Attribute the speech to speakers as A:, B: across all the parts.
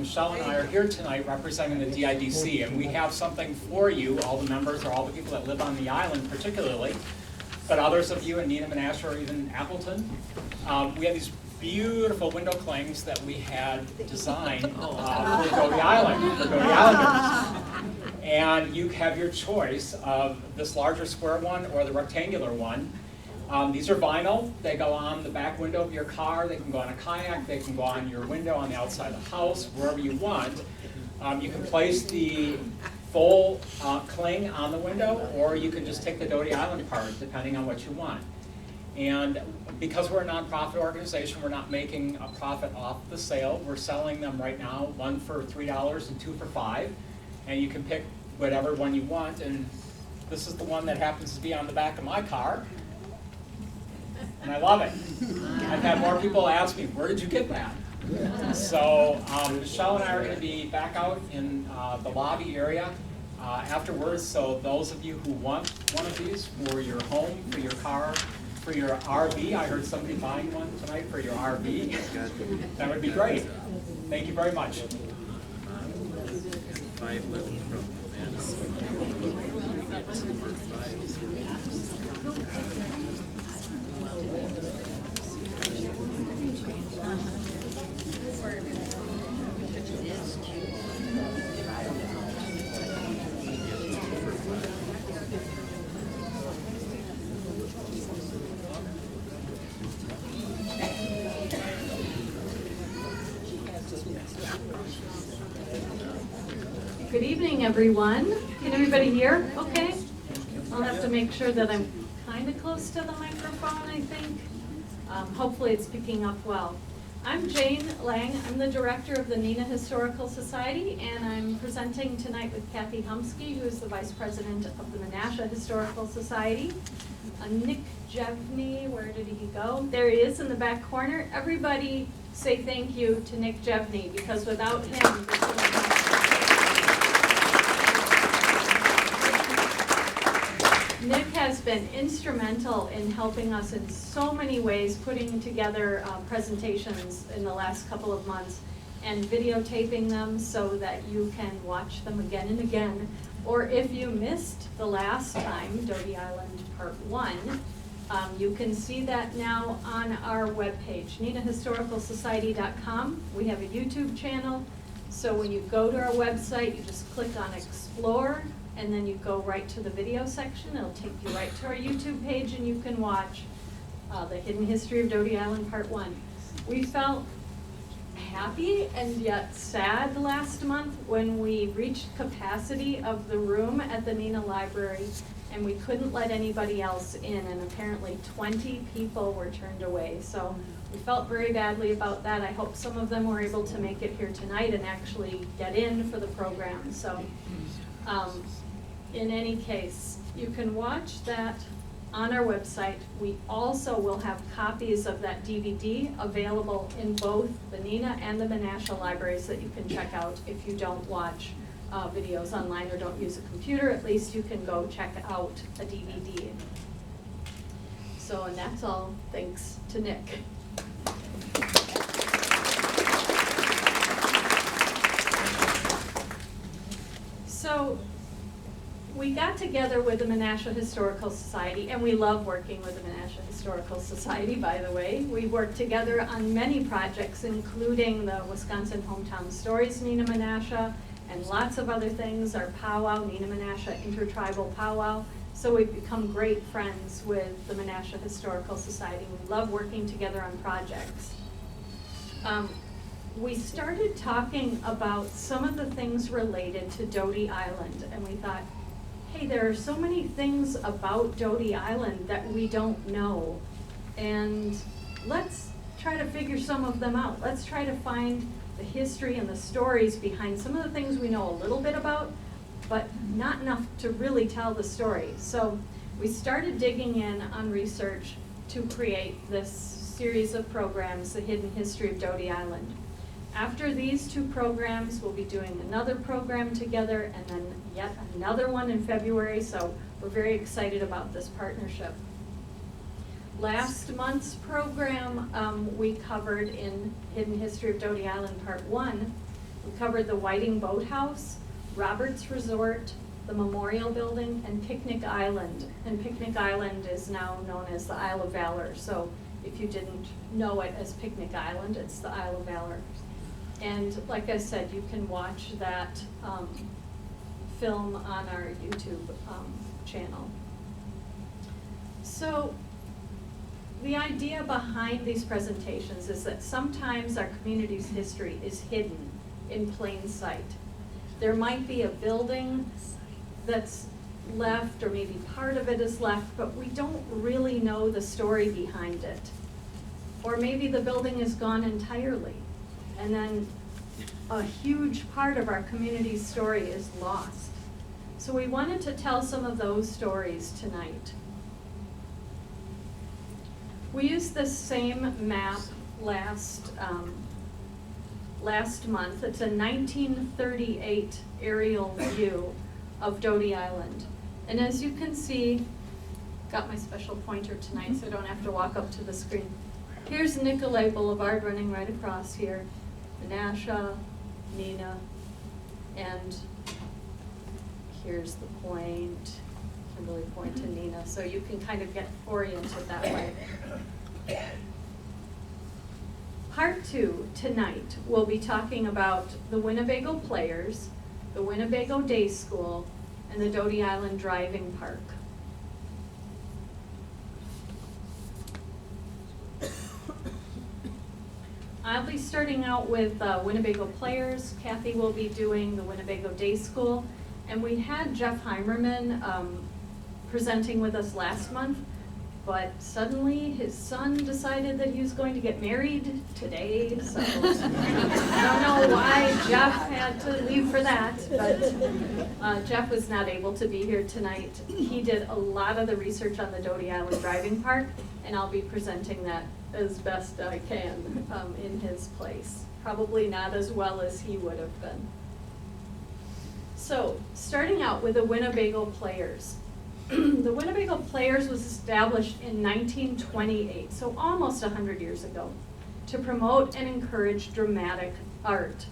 A: Michelle and I are here tonight representing the DIDC, and we have something for you, all the members or all the people that live on the island particularly, but others of you in Neenah, Menasha, or even Appleton. We have these beautiful window clings that we had designed for Doty Island, for Doty Islanders. And you have your choice of this larger square one or the rectangular one. These are vinyl. They go on the back window of your car. They can go on a kayak. They can go on your window on the outside of the house, wherever you want. You can place the full cling on the window, or you can just take the Doty Island part, depending on what you want. And because we're a nonprofit organization, we're not making a profit off the sale. We're selling them right now, one for $3 and two for $5. And you can pick whatever one you want. And this is the one that happens to be on the back of my car. And I love it. I've had more people ask me, where did you get that? So Michelle and I are going to be back out in the lobby area afterwards. So those of you who want one of these for your home, for your car, for your RV, I heard somebody buying one tonight for your RV. That would be great. Thank you very much.
B: Good evening, everyone. Can everybody hear? Okay. I'll have to make sure that I'm kind of close to the microphone, I think. Hopefully it's picking up well. I'm Jane Lang. I'm the director of the Neenah Historical Society, and I'm presenting tonight with Kathy Humsky, who is the vice president of the Menasha Historical Society. Nick Jevney, where did he go? There he is in the back corner. Everybody say thank you to Nick Jevney, because without him, this wouldn't happen. Nick has been instrumental in helping us in so many ways, putting together presentations in the last couple of months and videotaping them so that you can watch them again and again. Or if you missed the last time, Doty Island Part 1, you can see that now on our webpage, NeenahHistoricalSociety.com. We have a YouTube channel, so when you go to our website, you just click on Explore, and then you go right to the video section. It'll take you right to our YouTube page, and you can watch the Hidden History of Doty Island Part 1. We felt happy and yet sad last month when we reached capacity of the room at the Neenah Library, and we couldn't let anybody else in, and apparently 20 people were turned away. So we felt very badly about that. I hope some of them were able to make it here tonight and actually get in for the program. So in any case, you can watch that on our website. We also will have copies of that DVD available in both the Neenah and the Menasha libraries that you can check out if you don't watch videos online or don't use a computer. At least you can go check out a DVD. So, and that's all thanks to Nick. So, we got together with the Menasha Historical Society, and we love working with the Menasha Historical Society, by the way. We work together on many projects, including the Wisconsin Hometown Stories Neenah Menasha, and lots of other things, our powwow, Neenah Menasha Intertribal Powwow. So we've become great friends with the Menasha Historical Society. We love working together on projects. We started talking about some of the things related to Doty Island, and we thought, hey, there are so many things about Doty Island that we don't know, and let's try to figure some of them out. Let's try to find the history and the stories behind some of the things we know a little bit about, but not enough to really tell the story. So we started digging in on research to create this series of programs, the Hidden History of Doty Island. After these two programs, we'll be doing another program together and then yet another one in February, so we're very excited about this partnership. Last month's program we covered in Hidden History of Doty Island Part 1 We covered the Whiting Boathouse, Roberts Resort, the Memorial Building, and Picnic Island. And Picnic Island is now known as the Isle of Valor. So if you didn't know it as Picnic Island, it's the Isle of Valor. And like I said, you can watch that film on our YouTube channel. So the idea behind these presentations is that sometimes our community's history is hidden in plain sight. There might be a building that's left, or maybe part of it is left, but we don't really know the story behind it. Or maybe the building is gone entirely, and then a huge part of our community's story is lost. So we wanted to tell some of those stories tonight. We used this same map last month. It's a 1938 aerial view of Doty Island. And as you can see, got my special pointer tonight so I don't have to walk up to the screen. Here's Nicolay Boulevard running right across here. Menasha, Neenah, and here's the point, Kimberly Point to Neenah. So you can kind of get oriented that way. Part 2 tonight, we'll be talking about the Winnebago Players, the Winnebago Day School, and the Doty Island Driving Park. I'll be starting out with Winnebago Players. Kathy will be doing the Winnebago Day School. And we had Jeff Heimerman presenting with us last month, but suddenly his son decided that he was going to get married today, so I don't know why Jeff had to leave for that, but Jeff was not able to be here tonight. He did a lot of the research on the Doty Island Driving Park, and I'll be presenting that as best I can in his place. Probably not as well as he would have been. So, starting out with the Winnebago Players. The Winnebago Players was established in 1928, so almost 100 years ago, to promote and encourage dramatic art.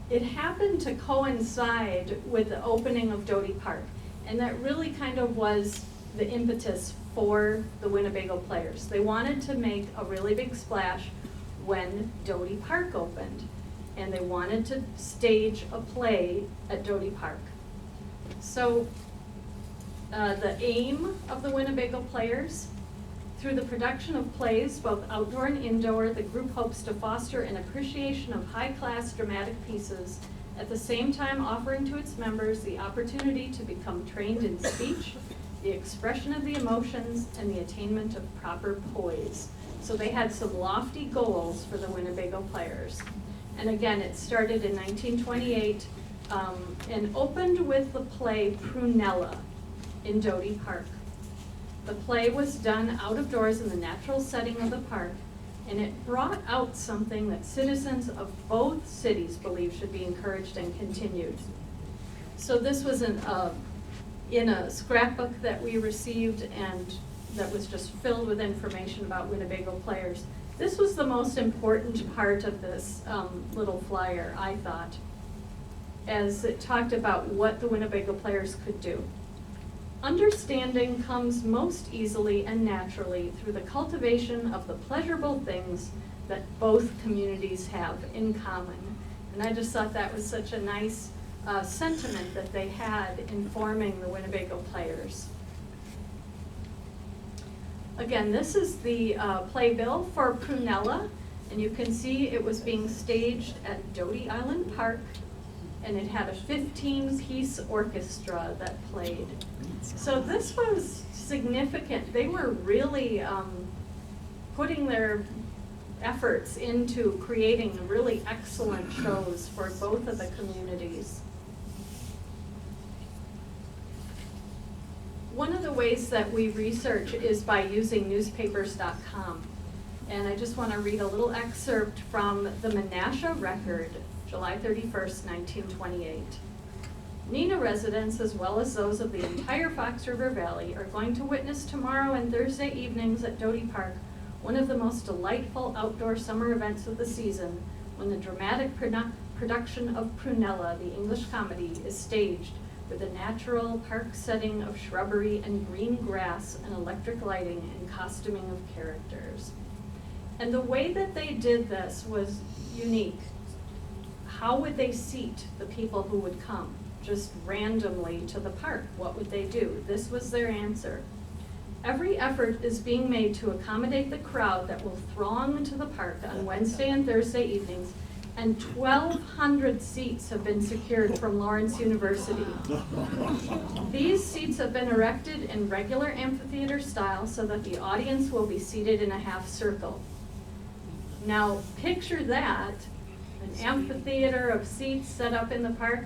B: It happened to coincide with the opening of Doty Park, and that really kind of was the impetus for the Winnebago Players. They wanted to make a really big splash when Doty Park opened, and they wanted to stage a play at Doty Park. So the aim of the Winnebago Players, through the production of plays, both outdoor and indoor, the group hopes to foster an appreciation of high-class dramatic pieces, at the same time offering to its members the opportunity to become trained in speech, the expression of the emotions, and the attainment of proper poise. So they had some lofty goals for the Winnebago Players. And again, it started in 1928 and opened with the play Prunella in Doty Park. The play was done out of doors in the natural setting of the park, and it brought out something that citizens of both cities believe should be encouraged and continued. So this was in a scrapbook that we received, and that was just filled with information about Winnebago Players. This was the most important part of this little flyer, I thought, as it talked about what the Winnebago Players could do. Understanding comes most easily and naturally through the cultivation of the pleasurable things that both communities have in common. And I just thought that was such a nice sentiment that they had in forming the Winnebago Players. Again, this is the playbill for Prunella, and you can see it was being staged at Doty Island Park, and it had a 15-piece orchestra that played. So this was significant. They were really putting their efforts into creating really excellent shows for both of the communities. One of the ways that we research is by using newspapers.com. And I just want to read a little excerpt from the Menasha Record, July 31st, 1928. Neenah residents, as well as those of the entire Fox River Valley, are going to witness tomorrow and Thursday evenings at Doty Park one of the most delightful outdoor summer events of the season, when the dramatic production of Prunella, the English comedy, is staged with a natural park setting of shrubbery and green grass and electric lighting and costuming of characters. And the way that they did this was unique. How would they seat the people who would come just randomly to the park? What would they do? This was their answer. Every effort is being made to accommodate the crowd that will throng to the park on Wednesday and Thursday evenings, and 1,200 seats have been secured from Lawrence University. These seats have been erected in regular amphitheater style so that the audience will be seated in a half circle. Now, picture that, an amphitheater of seats set up in the park.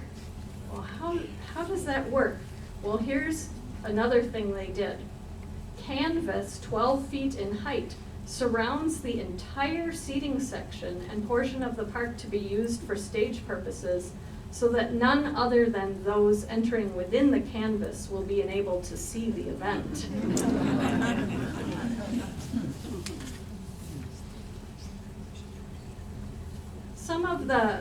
B: Well, how does that work? Well, here's another thing they did. Canvas 12 feet in height surrounds the entire seating section and portion of the park to be used for stage purposes, so that none other than those entering within the canvas will be enabled to see the event. Some of the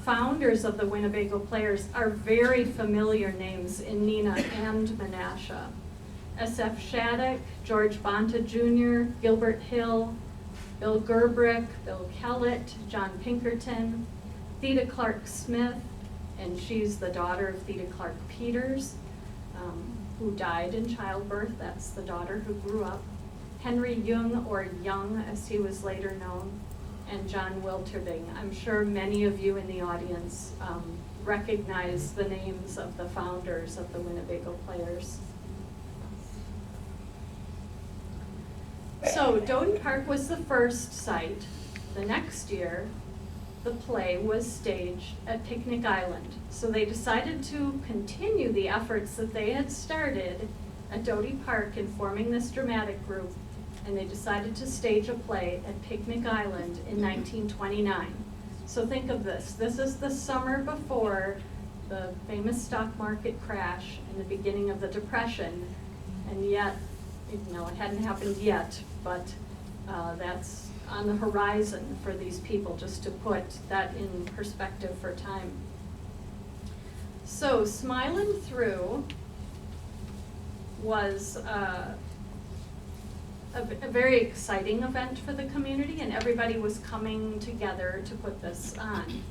B: founders of the Winnebago Players are very familiar names in Neenah and Menasha. S.F. Shattuck, George Bonta Jr., Gilbert Hill, Bill Gerbrick, Bill Kellett, John Pinkerton, Theda Clark Smith, and she's the daughter of Theda Clark Peters, who died in childbirth. That's the daughter who grew up. Henry Jung, or Young as he was later known, and John Wilterding. I'm sure many of you in the audience recognize the names of the founders of the Winnebago Players. So Doty Park was the first site. The next year, the play was staged at Picnic Island. So they decided to continue the efforts that they had started at Doty Park in forming this dramatic group, and they decided to stage a play at Picnic Island in 1929. So think of this. This is the summer before the famous stock market crash and the beginning of the Depression, and yet, you know, it hadn't happened yet, but that's on the horizon for these people, just to put that in perspective for time. So Smilin' Through was a very exciting event for the community, and everybody was coming together to put this on.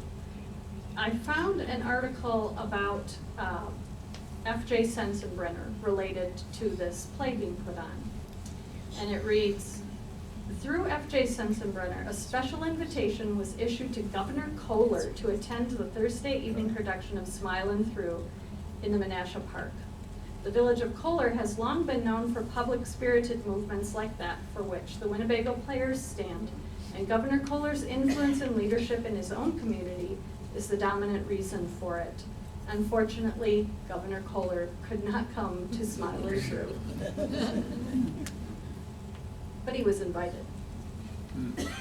B: I found an article about F.J. Sensenbrenner related to this play being put on. And it reads, through F.J. Sensenbrenner, a special invitation was issued to Governor Kohler to attend the Thursday evening production of Smilin' Through in the Menasha Park. The village of Kohler has long been known for public-spirited movements like that for which the Winnebago Players stand, and Governor Kohler's influence and leadership in his own community is the dominant reason for it. Unfortunately, Governor Kohler could not come to Smilin' Through. But he was invited.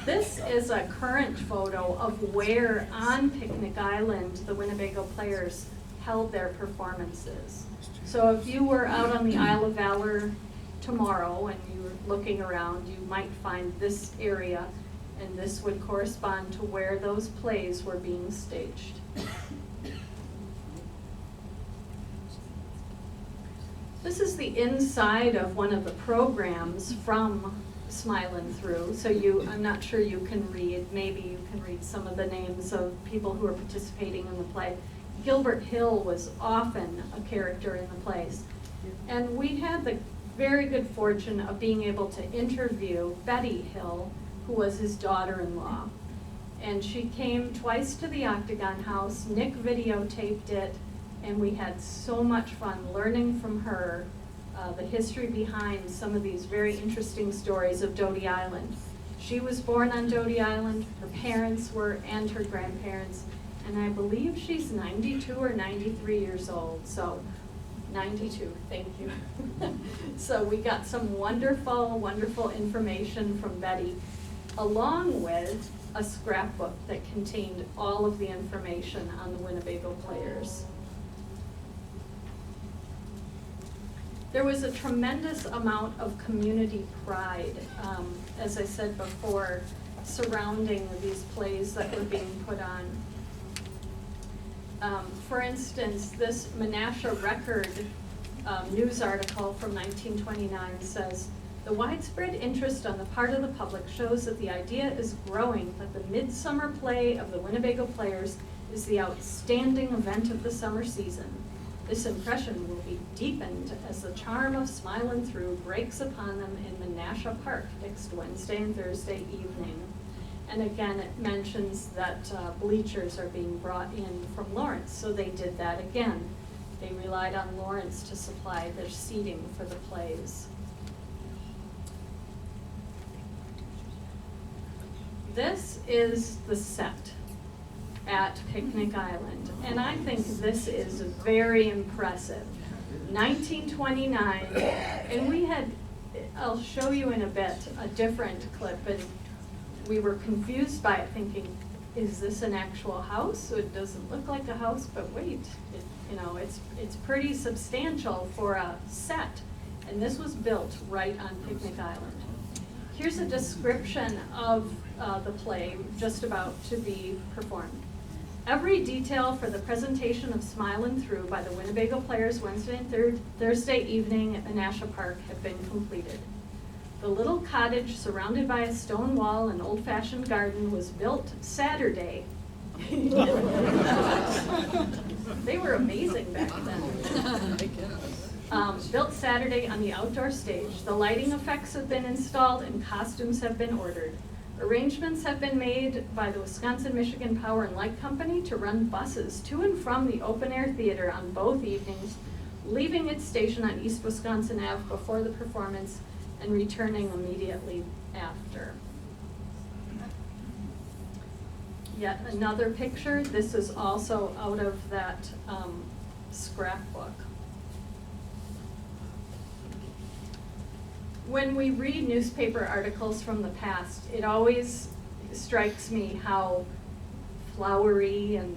B: This is a current photo of where on Picnic Island the Winnebago Players held their performances. So if you were out on the Isle of Valor tomorrow and you were looking around, you might find this area, and this would correspond to where those plays were being staged. This is the inside of one of the programs from Smilin' Through. So I'm not sure you can read, maybe you can read some of the names of people who are participating in the play. Gilbert Hill was often a character in the plays. And we had the very good fortune of being able to interview Betty Hill, who was his daughter-in-law. And she came twice to the Octagon House. Nick videotaped it, and we had so much fun learning from her the history behind some of these very interesting stories of Doty Island. She was born on Doty Island, her parents were, and her grandparents, and I believe she's 92 or 93 years old, so 92, thank you. So we got some wonderful, wonderful information from Betty, along with a scrapbook that contained all of the information on the Winnebago Players. There was a tremendous amount of community pride. As I said before, surrounding these plays that were being put on. For instance, this Menasha Record news article from 1929 says, "The widespread interest on the part of the public shows that the idea is growing that the midsummer play of the Winnebago Players is the outstanding event of the summer season. This impression will be deepened as the charm of Smilin' Through breaks upon them in Menasha Park next Wednesday and Thursday evening." And again, it mentions that bleachers are being brought in from Lawrence, so they did that again. They relied on Lawrence to supply their seating for the plays. This is the set at Picnic Island, and I think this is very impressive. 1929, and we had, I'll show you in a bit, a different clip, and we were confused by it, thinking, is this an actual house? So it doesn't look like a house, but wait, it's pretty substantial for a set, and this was built right on Picnic Island. Here's a description of the play just about to be performed. Every detail for the presentation of Smilin' Through by the Winnebago Players Wednesday and Thursday evening at Menasha Park have been completed. The little cottage surrounded by a stone wall and old-fashioned garden was built Saturday. They were amazing back then. Built Saturday on the outdoor stage. The lighting effects have been installed and costumes have been ordered. Arrangements have been made by the Wisconsin-Michigan Power and Light Company to run buses to and from the open-air theater on both evenings, leaving its station on East Wisconsin Ave before the performance and returning immediately after. Yet another picture. This is also out of that scrapbook. When we read newspaper articles from the past, it always strikes me how flowery and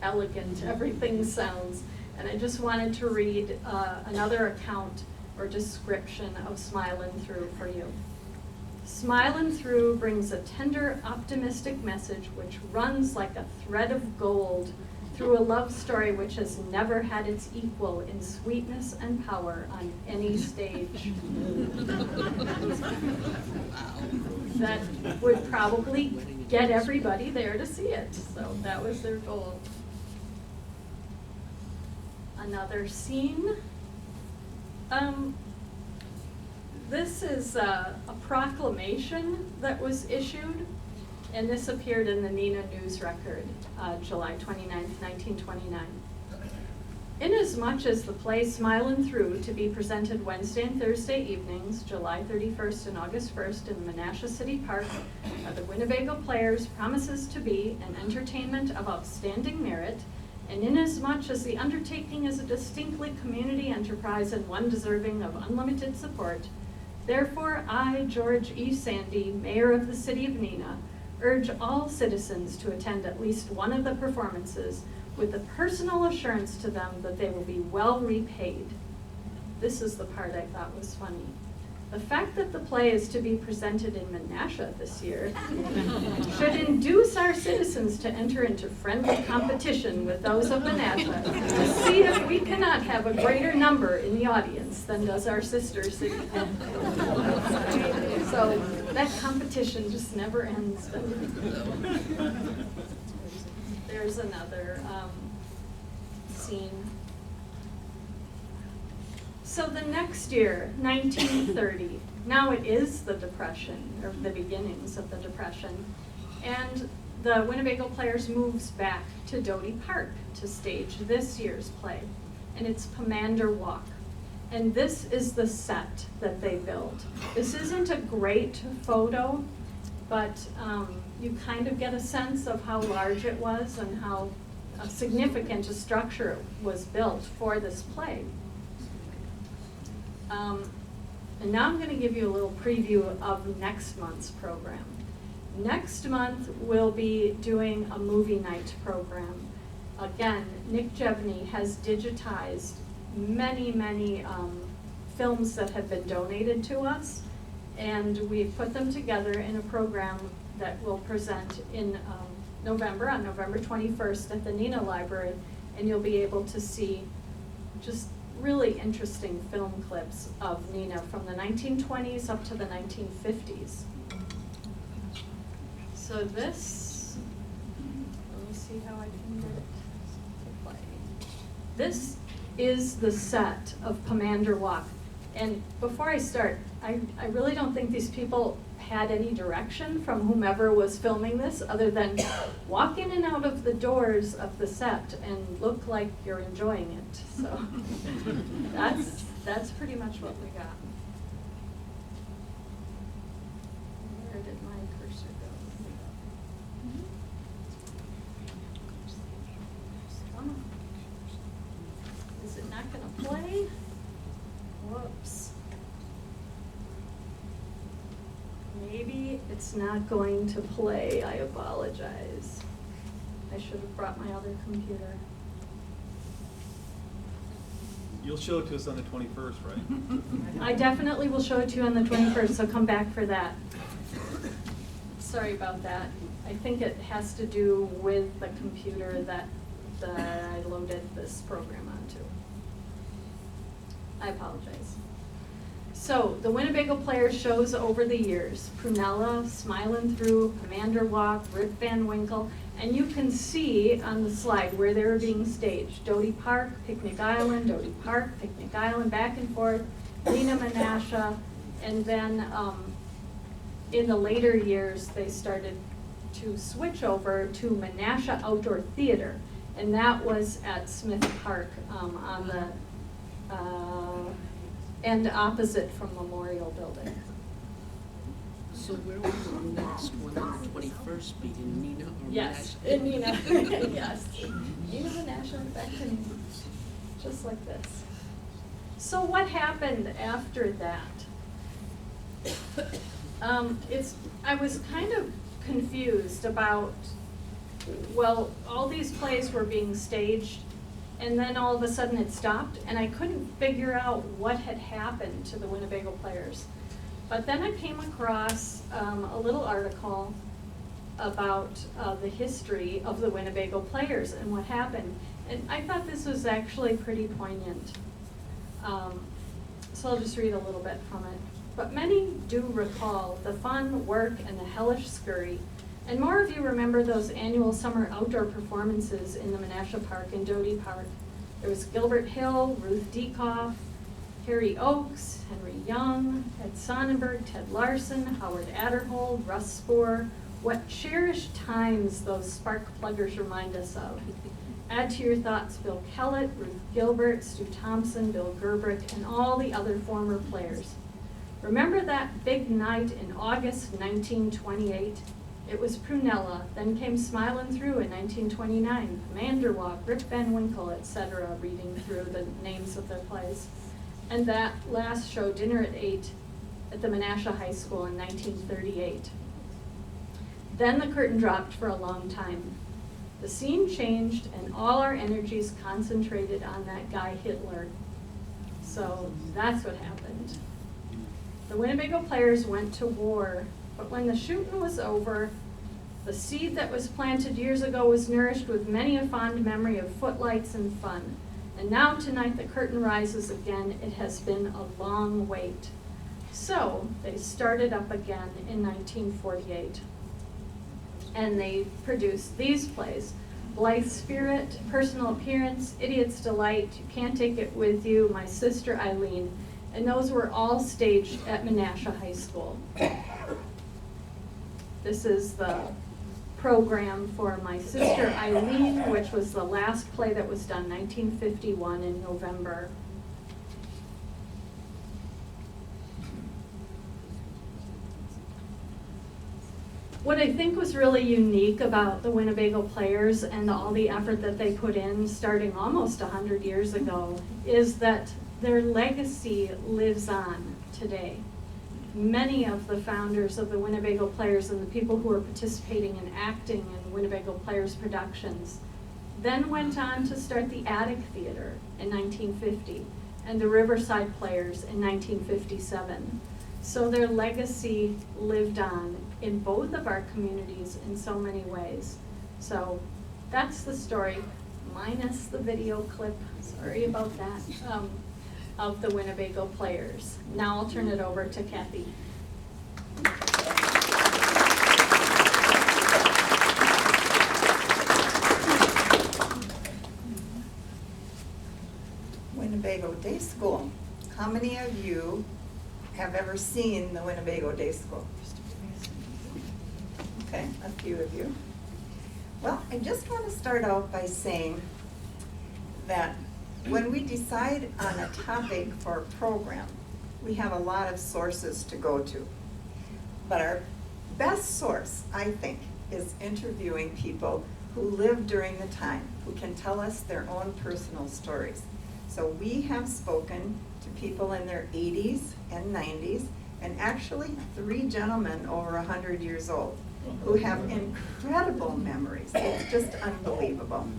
B: elegant everything sounds. And I just wanted to read another account or description of Smilin' Through for you. Smilin' Through brings a tender, optimistic message which runs like a thread of gold through a love story which has never had its equal in sweetness and power on any stage. That would probably get everybody there to see it, so that was their goal. Another scene. This is a proclamation that was issued, and this appeared in the Neenah News Record, July 29th, 1929. Inasmuch as the play Smilin' Through, to be presented Wednesday and Thursday evenings, July 31st and August 1st in Menasha City Park, the Winnebago Players, promises to be an entertainment of outstanding merit, and inasmuch as the undertaking is a distinctly community enterprise and one deserving of unlimited support, therefore I, George E. Sandy, Mayor of the City of Neenah, urge all citizens to attend at least one of the performances with the personal assurance to them that they will be well repaid. This is the part I thought was funny. The fact that the play is to be presented in Menasha this year should induce our citizens to enter into friendly competition with those of Menasha to see if we cannot have a greater number in the audience than does our sister city. So that competition just never ends. There's another scene. So the next year, 1930, now it is the Depression, or the beginnings of the Depression, and the Winnebago Players moves back to Doty Park to stage this year's play, and it's Pomander Walk. And this is the set that they built. This isn't a great photo, but you kind of get a sense of how large it was and how significant a structure was built for this play. And now I'm going to give you a little preview of next month's program. Next month we'll be doing a movie night program. Again, Nick Jevney has digitized many films that have been donated to us, and we've put them together in a program that will present in November, on November 21st at the Neenah Library, and you'll be able to see just really interesting film clips of Neenah from the 1920s up to the 1950s. So this, let me see how I can get it to play. This is the set of Pomander Walk. And before I start, I really don't think these people had any direction from whomever was filming this other than walk in and out of the doors of the set and look like you're enjoying it. So that's pretty much what we got. Where did my cursor go? Come on. Is it not gonna play? Whoops. Maybe it's not going to play. I apologize. I should have brought my other computer.
C: You'll show it to us on the 21st, right?
B: I definitely will show it to you on the 21st, so come back for that. Sorry about that. I think it has to do with the computer that I loaded this program onto. I apologize. So, the Winnebago Players shows over the years, Prunella, Smilin' Through, Pomander Walk, Rip Van Winkle, and you can see on the slide where they were being staged. Doty Park, Picnic Island, Doty Park, Picnic Island, back and forth, Neenah, Menasha, and then in the later years they started to switch over to Menasha Outdoor Theater, and that was at Smith Park on the end opposite from Memorial Building.
D: So where will the next one on the 21st be, in Neenah or
B: Yes,
D: Menasha?
B: in Neenah, yes. Neenah, Menasha, back to Neenah, just like this. So what happened after that? I was kind of confused about, well, all these plays were being staged, and then all of a sudden it stopped, and I couldn't figure out what had happened to the Winnebago Players. But then I came across a little article about the history of the Winnebago Players and what happened. And I thought this was actually pretty poignant. So I'll just read a little bit from it. But many do recall the fun, work, and the hellish scurry. And more of you remember those annual summer outdoor performances in the Menasha Park and Doty Park. There was Gilbert Hill, Ruth Dekoff, Harry Oakes, Henry Young, Ed Sonnenberg, Ted Larson, Howard Adderhold, Russ Spoor. What cherished times those spark pluggers remind us of. Add to your thoughts Bill Kellett, Ruth Gilbert, Stu Thompson, Bill Gerbrick, and all the other former players. Remember that big night in August 1928? It was Prunella, then came Smilin' Through in 1929, Pomander Walk, Rip Van Winkle, etc., reading through the names of their plays. And that last show, Dinner at 8, at the Menasha High School in 1938. Then the curtain dropped for a long time. The scene changed and all our energies concentrated on that guy Hitler. So that's what happened. The Winnebago Players went to war, but when the shooting was over, the seed that was planted years ago was nourished with many a fond memory of footlights and fun. And now tonight the curtain rises again. It has been a long wait. So they started up again in 1948. And they produced these plays: Blithe Spirit, Personal Appearance, Idiot's Delight, You Can't Take It With You, My Sister Eileen. And those were all staged at Menasha High School. This is the program for My Sister Eileen, which was the last play that was done, 1951 in November. What I think was really unique about the Winnebago Players and all the effort that they put in starting almost 100 years ago is that their legacy lives on today. Many of the founders of the Winnebago Players and the people who are participating in acting in Winnebago Players productions then went on to start the Attic Theater in 1950 and the Riverside Players in 1957. So their legacy lived on in both of our communities in so many ways. So that's the story, minus the video clip, sorry about that, of the Winnebago Players. Now I'll turn it over to Kathy.
E: Winnebago Day School. How many of you have ever seen the Winnebago Day School? Okay, a few of you. Well, I just want to start out by saying that when we decide on a topic for a program, we have a lot of sources to go to. But our best source, I think, is interviewing people who lived during the time, who can tell us their own personal stories. So we have spoken to people in their 80s and 90s, and actually 3 gentlemen over 100 years old who have incredible memories. It's just unbelievable.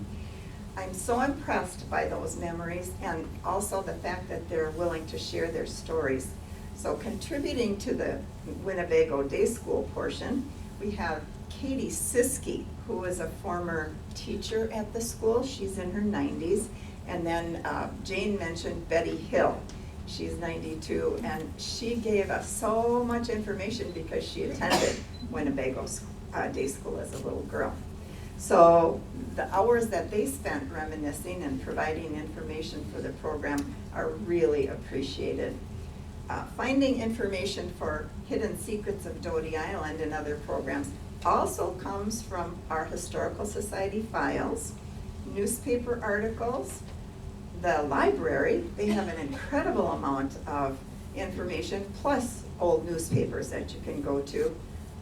E: I'm so impressed by those memories and also the fact that they're willing to share their stories. So contributing to the Winnebago Day School portion, we have Katie Siskey, who is a former teacher at the school. She's in her 90s. And then Jane mentioned Betty Hill. She's 92, and she gave us so much information because she attended Winnebago Day School as a little girl. So the hours that they spent reminiscing and providing information for the program are really appreciated. Finding information for Hidden Secrets of Doty Island and other programs also comes from our Historical Society files, newspaper articles, the library. They have an incredible amount of information, plus old newspapers that you can go to.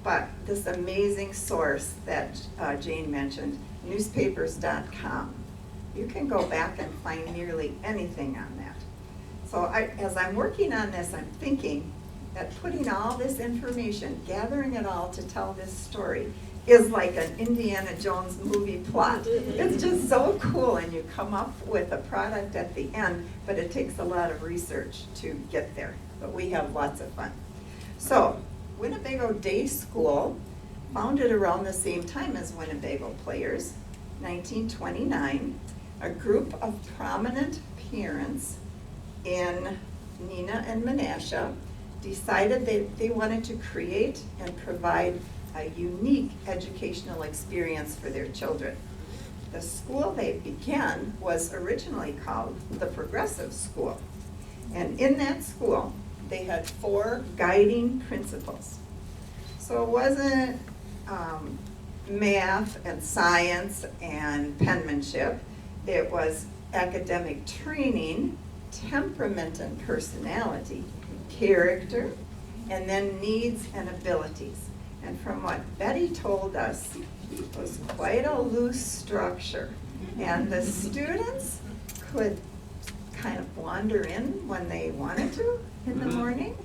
E: But this amazing source that Jane mentioned, newspapers.com, you can go back and find nearly anything on that. So as I'm working on this, I'm thinking that putting all this information, gathering it all to tell this story, is like an Indiana Jones movie plot. It's just so cool, and you come up with a product at the end, but it takes a lot of research to get there. But we have lots of fun. So, Winnebago Day School, founded around the same time as Winnebago Players, 1929, a group of prominent parents in Neenah and Menasha decided they wanted to create and provide a unique educational experience for their children. The school they began was originally called the Progressive School. And in that school, they had 4 guiding principles. So it wasn't math and science and penmanship. It was academic training, temperament and personality, character, and then needs and abilities. And from what Betty told us, it was quite a loose structure. And the students could kind of wander in when they wanted to in the morning.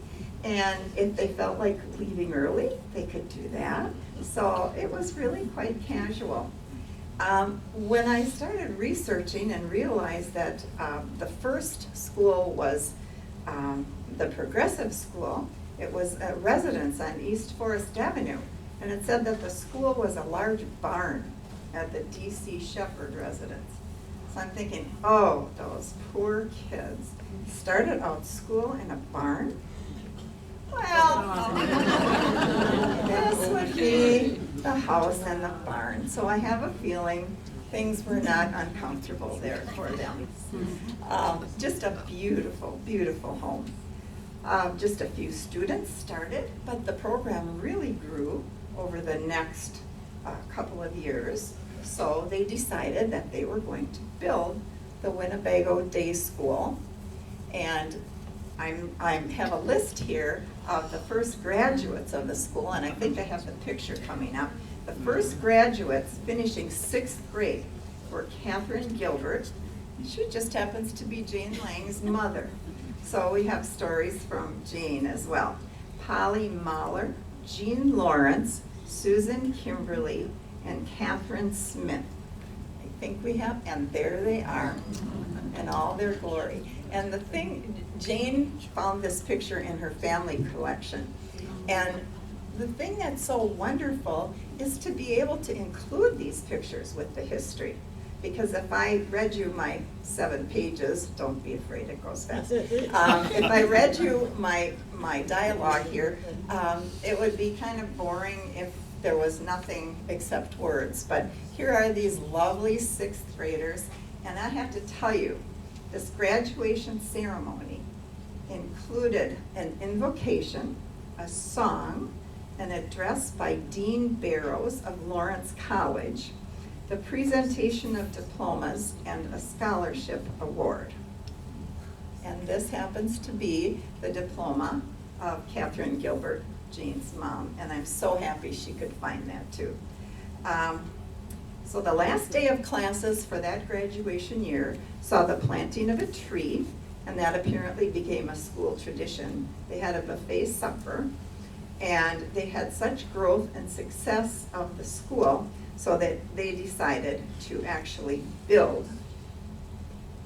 E: And if they felt like leaving early, they could do that. So it was really quite casual. When I started researching and realized that the first school was the Progressive School, it was a residence on East Forest Avenue, and it said that the school was a large barn at the D.C. Shepherd residence. So I'm thinking, oh, those poor kids started out school in a barn? Well, this would be the house and the barn. So I have a feeling things were not uncomfortable there for them. Just a beautiful, beautiful home. Just a few students started, but the program really grew over the next couple of years. So they decided that they were going to build the Winnebago Day School. And I have a list here of the first graduates of the school, and I think I have the picture coming up. The first graduates finishing 6th grade were Catherine Gilbert. She just happens to be Jane Lang's mother. So we have stories from Jane as well. Polly Mahler, Jean Lawrence, Susan Kimberly, and Catherine Smith. I think we have, and there they are in all their glory. And the thing, Jane found this picture in her family collection. And the thing that's so wonderful is to be able to include these pictures with the history. Because if I read you my 7 pages, don't be afraid, it goes fast. If I read you my dialogue here, it would be kind of boring if there was nothing except words. But here are these lovely 6th graders, and I have to tell you, this graduation ceremony included an invocation, a song, an address by Dean Barrows of Lawrence College, the presentation of diplomas, and a scholarship award. And this happens to be the diploma of Catherine Gilbert, Jean's mom, and I'm so happy she could find that too. So the last day of classes for that graduation year saw the planting of a tree, and that apparently became a school tradition. They had a buffet supper, and they had such growth and success of the school so that they decided to actually build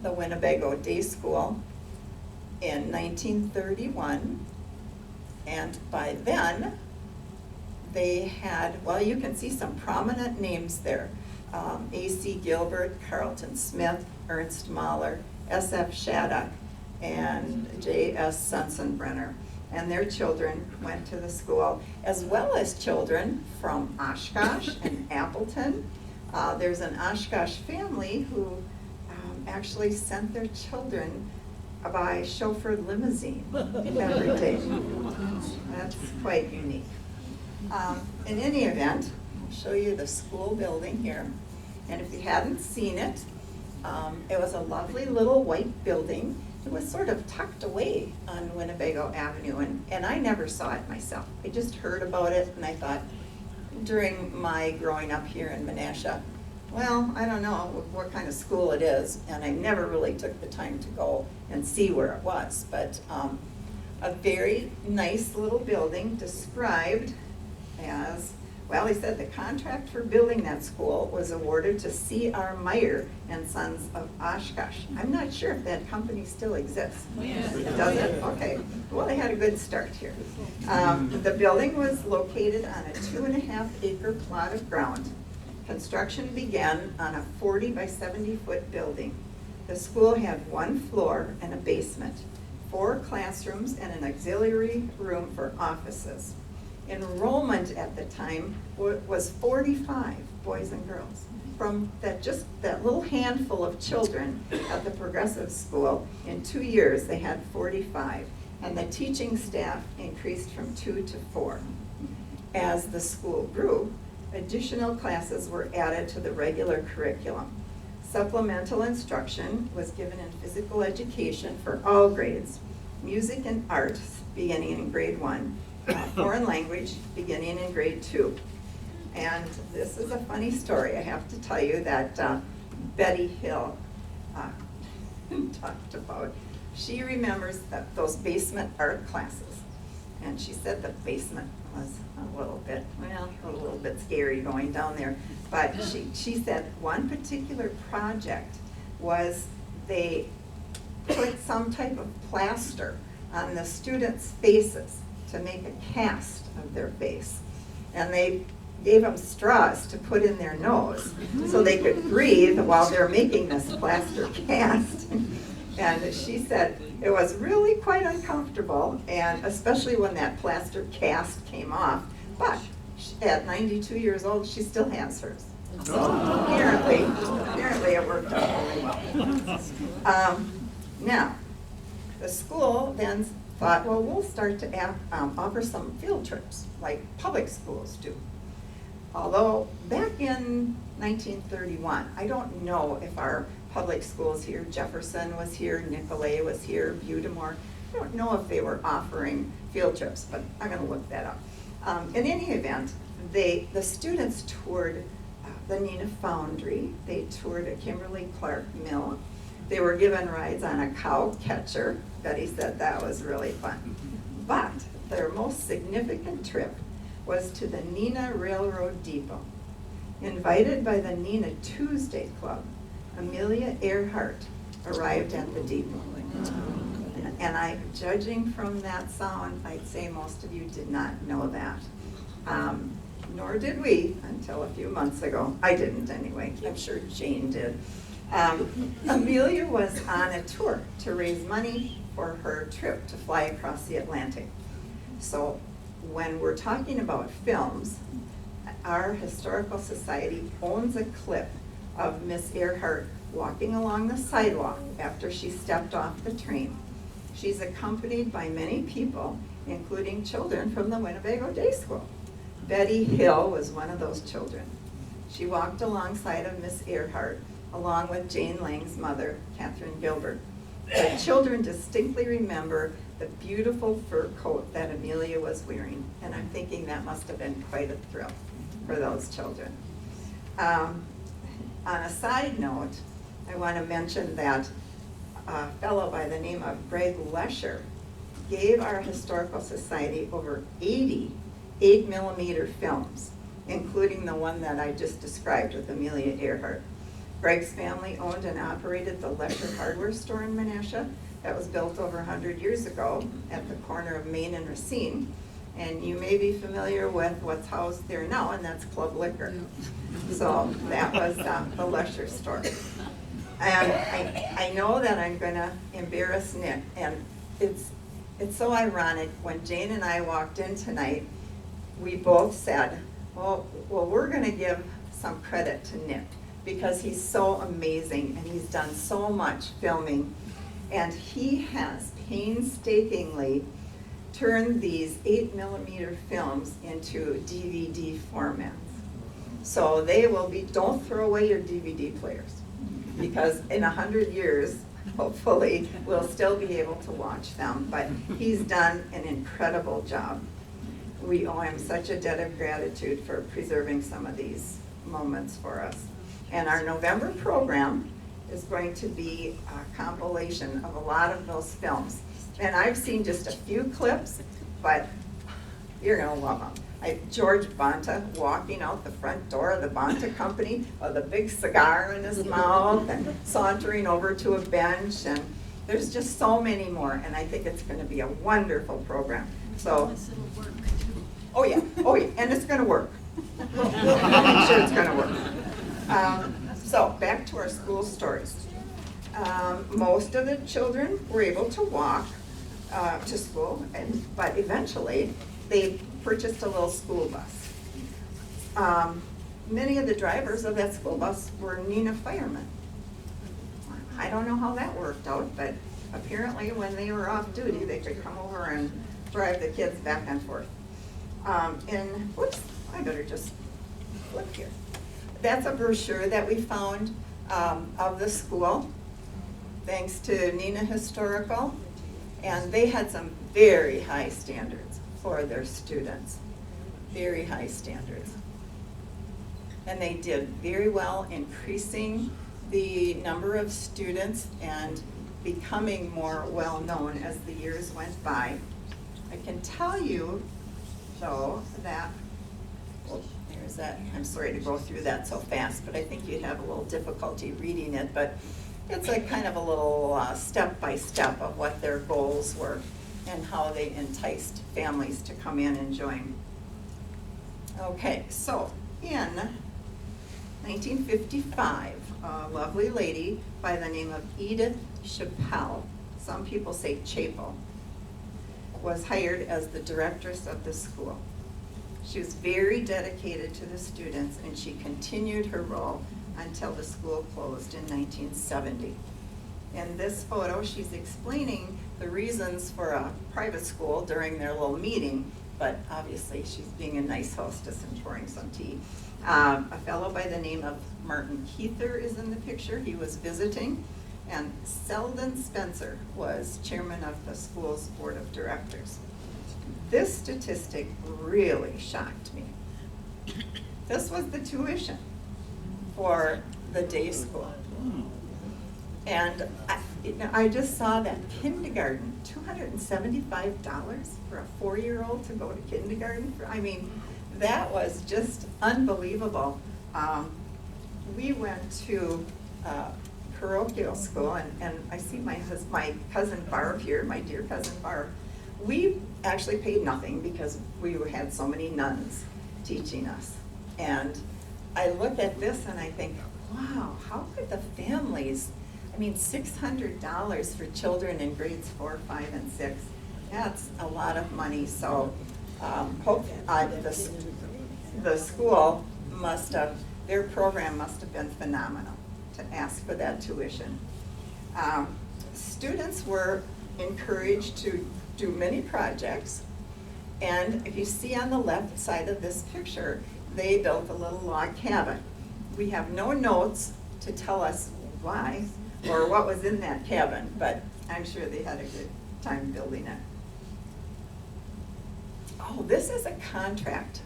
E: the Winnebago Day School in 1931. And by then, they had, well, you can see some prominent names there. A.C. Gilbert, Carlton Smith, Ernst Mahler, S.F. Shattuck, and J.S. Sensenbrenner. And their children went to the school, as well as children from Oshkosh and Appleton. There's an Oshkosh family who actually sent their children by chauffeured limousine every day. That's quite unique. In any event, I'll show you the school building here. And if you hadn't seen it, it was a lovely little white building. It was sort of tucked away on Winnebago Avenue, and I never saw it myself. I just heard about it, and I thought, during my growing up here in Menasha, well, I don't know what kind of school it is, and I never really took the time to go and see where it was. But a very nice little building described as, well, he said the contract for building that school was awarded to C.R. Meyer and Sons of Oshkosh. I'm not sure if that company still exists. Does it? Okay. Well, they had a good start here. The building was located on a 2.5-acre plot of ground. Construction began on a 40 by 70 foot building. The school had 1 floor and a basement, 4 classrooms, and an auxiliary room for offices. Enrollment at the time was 45 boys and girls. From just that little handful of children at the progressive school, in 2 years they had 45, and the teaching staff increased from 2 to 4. As the school grew, additional classes were added to the regular curriculum. Supplemental instruction was given in physical education for all grades, music and art beginning in grade 1, foreign language beginning in grade 2. And this is a funny story. I have to tell you that Betty Hill talked about. She remembers those basement art classes. And she said the basement was a little bit scary going down there. But she said one particular project was they put some type of plaster on the students' faces to make a cast of their face. And they gave them straws to put in their nose so they could breathe while they're making this plaster cast. And she said it was really quite uncomfortable, and especially when that plaster cast came off. But at 92 years old, she still has hers. So apparently it worked out really well. Now, the school then thought, well, we'll start to offer some field trips like public schools do. Although back in 1931, I don't know if our public schools here, Jefferson was here, Nicolay was here, Budimore, I don't know if they were offering field trips, but I'm going to look that up. In any event, the students toured the Neenah Foundry, they toured a Kimberly Clark Mill, they were given rides on a cow catcher. Betty said that was really fun. But their most significant trip was to the Neenah Railroad Depot. Invited by the Neenah Tuesday Club, Amelia Earhart arrived at the depot. And judging from that sound, I'd say most of you did not know that. Nor did we until a few months ago. I didn't anyway. I'm sure Jane did. Amelia was on a tour to raise money for her trip to fly across the Atlantic. So when we're talking about films, our Historical Society owns a clip of Miss Earhart walking along the sidewalk after she stepped off the train. She's accompanied by many people, including children from the Winnebago Day School. Betty Hill was one of those children. She walked alongside of Miss Earhart, along with Jane Lang's mother, Catherine Gilbert. The children distinctly remember the beautiful fur coat that Amelia was wearing, and I'm thinking that must have been quite a thrill for those children. On a side note, I want to mention that a fellow by the name of Greg Lesher gave our Historical Society over 80 8mm films, including the one that I just described with Amelia Earhart. Greg's family owned and operated the Lesher hardware store in Menasha that was built over 100 years ago at the corner of Main and Racine. And you may be familiar with what's housed there now, and that's Club Liquor. So that was the Lesher store. And I know that I'm gonna embarrass Nick, and it's so ironic. When Jane and I walked in tonight, we both said, well, we're gonna give some credit to Nick because he's so amazing and he's done so much filming. And he has painstakingly turned these 8mm films into DVD formats. So they will be, don't throw away your DVD players, because in 100 years, hopefully, we'll still be able to watch them. But he's done an incredible job. We owe him such a debt of gratitude for preserving some of these moments for us. And our November program is going to be a compilation of a lot of those films. And I've seen just a few clips, but you're gonna love them. George Bonta walking out the front door of the Bonta Company with a big cigar in his mouth and sauntering over to a bench, and there's just so many more, and I think it's gonna be a wonderful program. So, oh yeah, and it's gonna work. I'm sure it's gonna work. So back to our school stories. Most of the children were able to walk to school, but eventually they purchased a little school bus. Many of the drivers of that school bus were Neenah firemen. I don't know how that worked out, but apparently when they were off duty, they could come over and drive the kids back and forth. And whoops, I better just flip here. That's a brochure that we found of the school, thanks to Neenah Historical, and they had some very high standards for their students, very high standards. And they did very well increasing the number of students and becoming more well-known as the years went by. I can tell you, though, that, well, there's that, I'm sorry to go through that so fast, but I think you'd have a little difficulty reading it, but it's a kind of a little step-by-step of what their goals were and how they enticed families to come in and join. Okay, so in 1955, a lovely lady by the name of Edith Chappell, some people say Chapel, was hired as the directress of the school. She was very dedicated to the students, and she continued her role until the school closed in 1970. In this photo, she's explaining the reasons for a private school during their little meeting, but obviously she's being a nice hostess and pouring some tea. A fellow by the name of Martin Heather is in the picture. He was visiting, and Selden Spencer was chairman of the school's board of directors. This statistic really shocked me. This was the tuition for the day school. And I just saw that kindergarten, $275 for a 4-year-old to go to kindergarten. I mean, that was just unbelievable. We went to parochial school, and I see my cousin Barb here, my dear cousin Barb. We actually paid nothing because we had so many nuns. teaching us. And I look at this and I think, wow, how could the families, I mean, $600 for children in grades 4, 5, and 6, that's a lot of money. So the school must have, their program must have been phenomenal to ask for that tuition. Students were encouraged to do many projects, and if you see on the left side of this picture, they built a little log cabin. We have no notes to tell us why or what was in that cabin, but I'm sure they had a good time building it. Oh, this is a contract.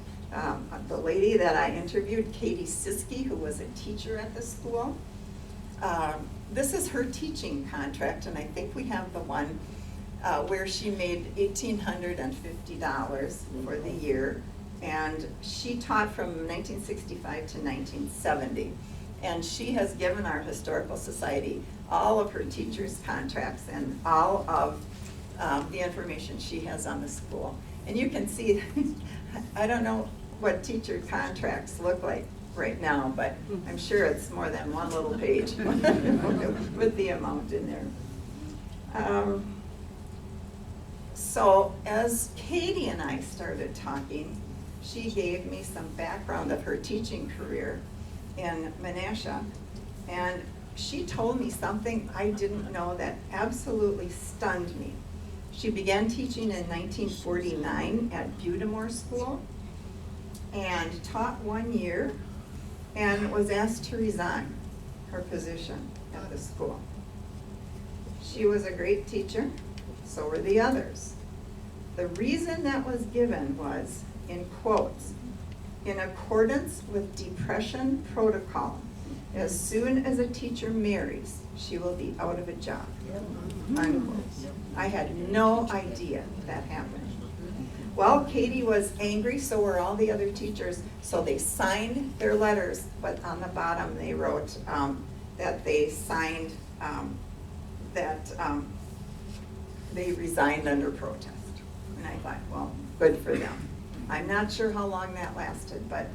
E: The lady that I interviewed, Katie Siski, who was a teacher at the school, this is her teaching contract, and I think we have the one where she made $1,850 for the year, and she taught from 1965 to 1970. And she has given our Historical Society all of her teachers' contracts and all of the information she has on the school. And you can see, I don't know what teacher contracts look like right now, but I'm sure it's more than one little page with the amount in there. So as Katie and I started talking, she gave me some background of her teaching career in Menasha, and she told me something I didn't know that absolutely stunned me. She began teaching in 1949 at Budimore School and taught 1 year and was asked to resign her position at the school. She was a great teacher, so were the others. The reason that was given was, in quotes, in accordance with Depression protocol, as soon as a teacher marries, she will be out of a job. Unquote. I had no idea that happened. Well, Katie was angry, so were all the other teachers, so they signed their letters, but on the bottom they wrote that they signed that they resigned under protest. And I thought, well, good for them. I'm not sure how long that lasted, but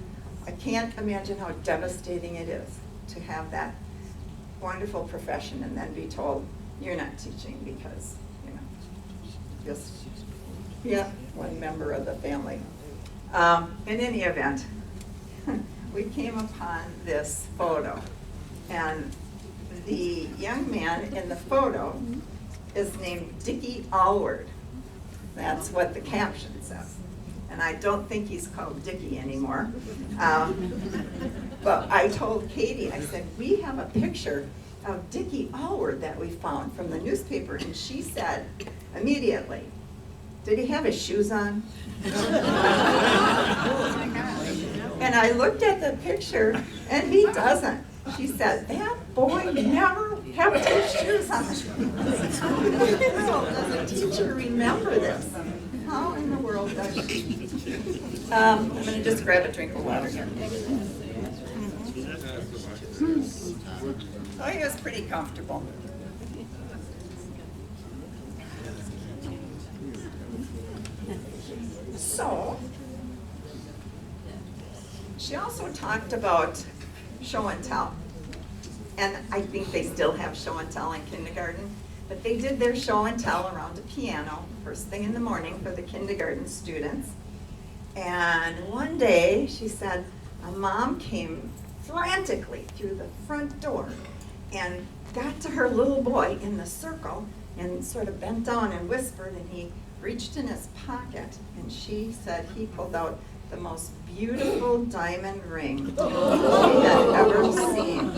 E: I can't imagine how devastating it is to have that wonderful profession and then be told, you're not teaching because, you know, just, yeah, one member of the family. In any event, we came upon this photo, and the young man in the photo is named Dickie Allward. That's what the caption says. And I don't think he's called Dickie anymore. But I told Katie, I said, we have a picture of Dickie Allward that we found from the newspaper, and she said immediately, did he have his shoes on? And I looked at the picture, and he doesn't. She said, that boy never kept his shoes on. How does a teacher remember this? How in the world does she? I'm going to just grab a drink of water here. Oh, he was pretty comfortable. So, she also talked about show and tell. And I think they still have show and tell in kindergarten, but they did their show and tell around a piano first thing in the morning for the kindergarten students. And one day, she said, a mom came frantically through the front door and got to her little boy in the circle and sort of bent down and whispered, and he reached in his pocket, and she said he pulled out the most beautiful diamond ring she had ever seen.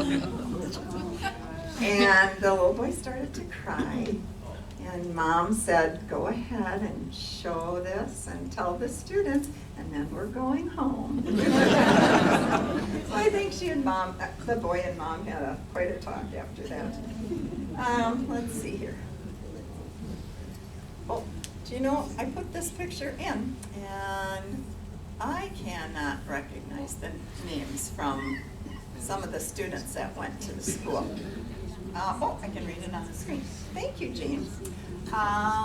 E: And the little boy started to cry, and mom said, go ahead and show this and tell the students, and then we're going home. So I think she and mom, the boy and mom had quite a talk after that. Let's see here. Oh, do you know, I put this picture in, and I cannot recognize the names from some of the students that went to the school. Oh, I can read it on the screen. Thank you, James.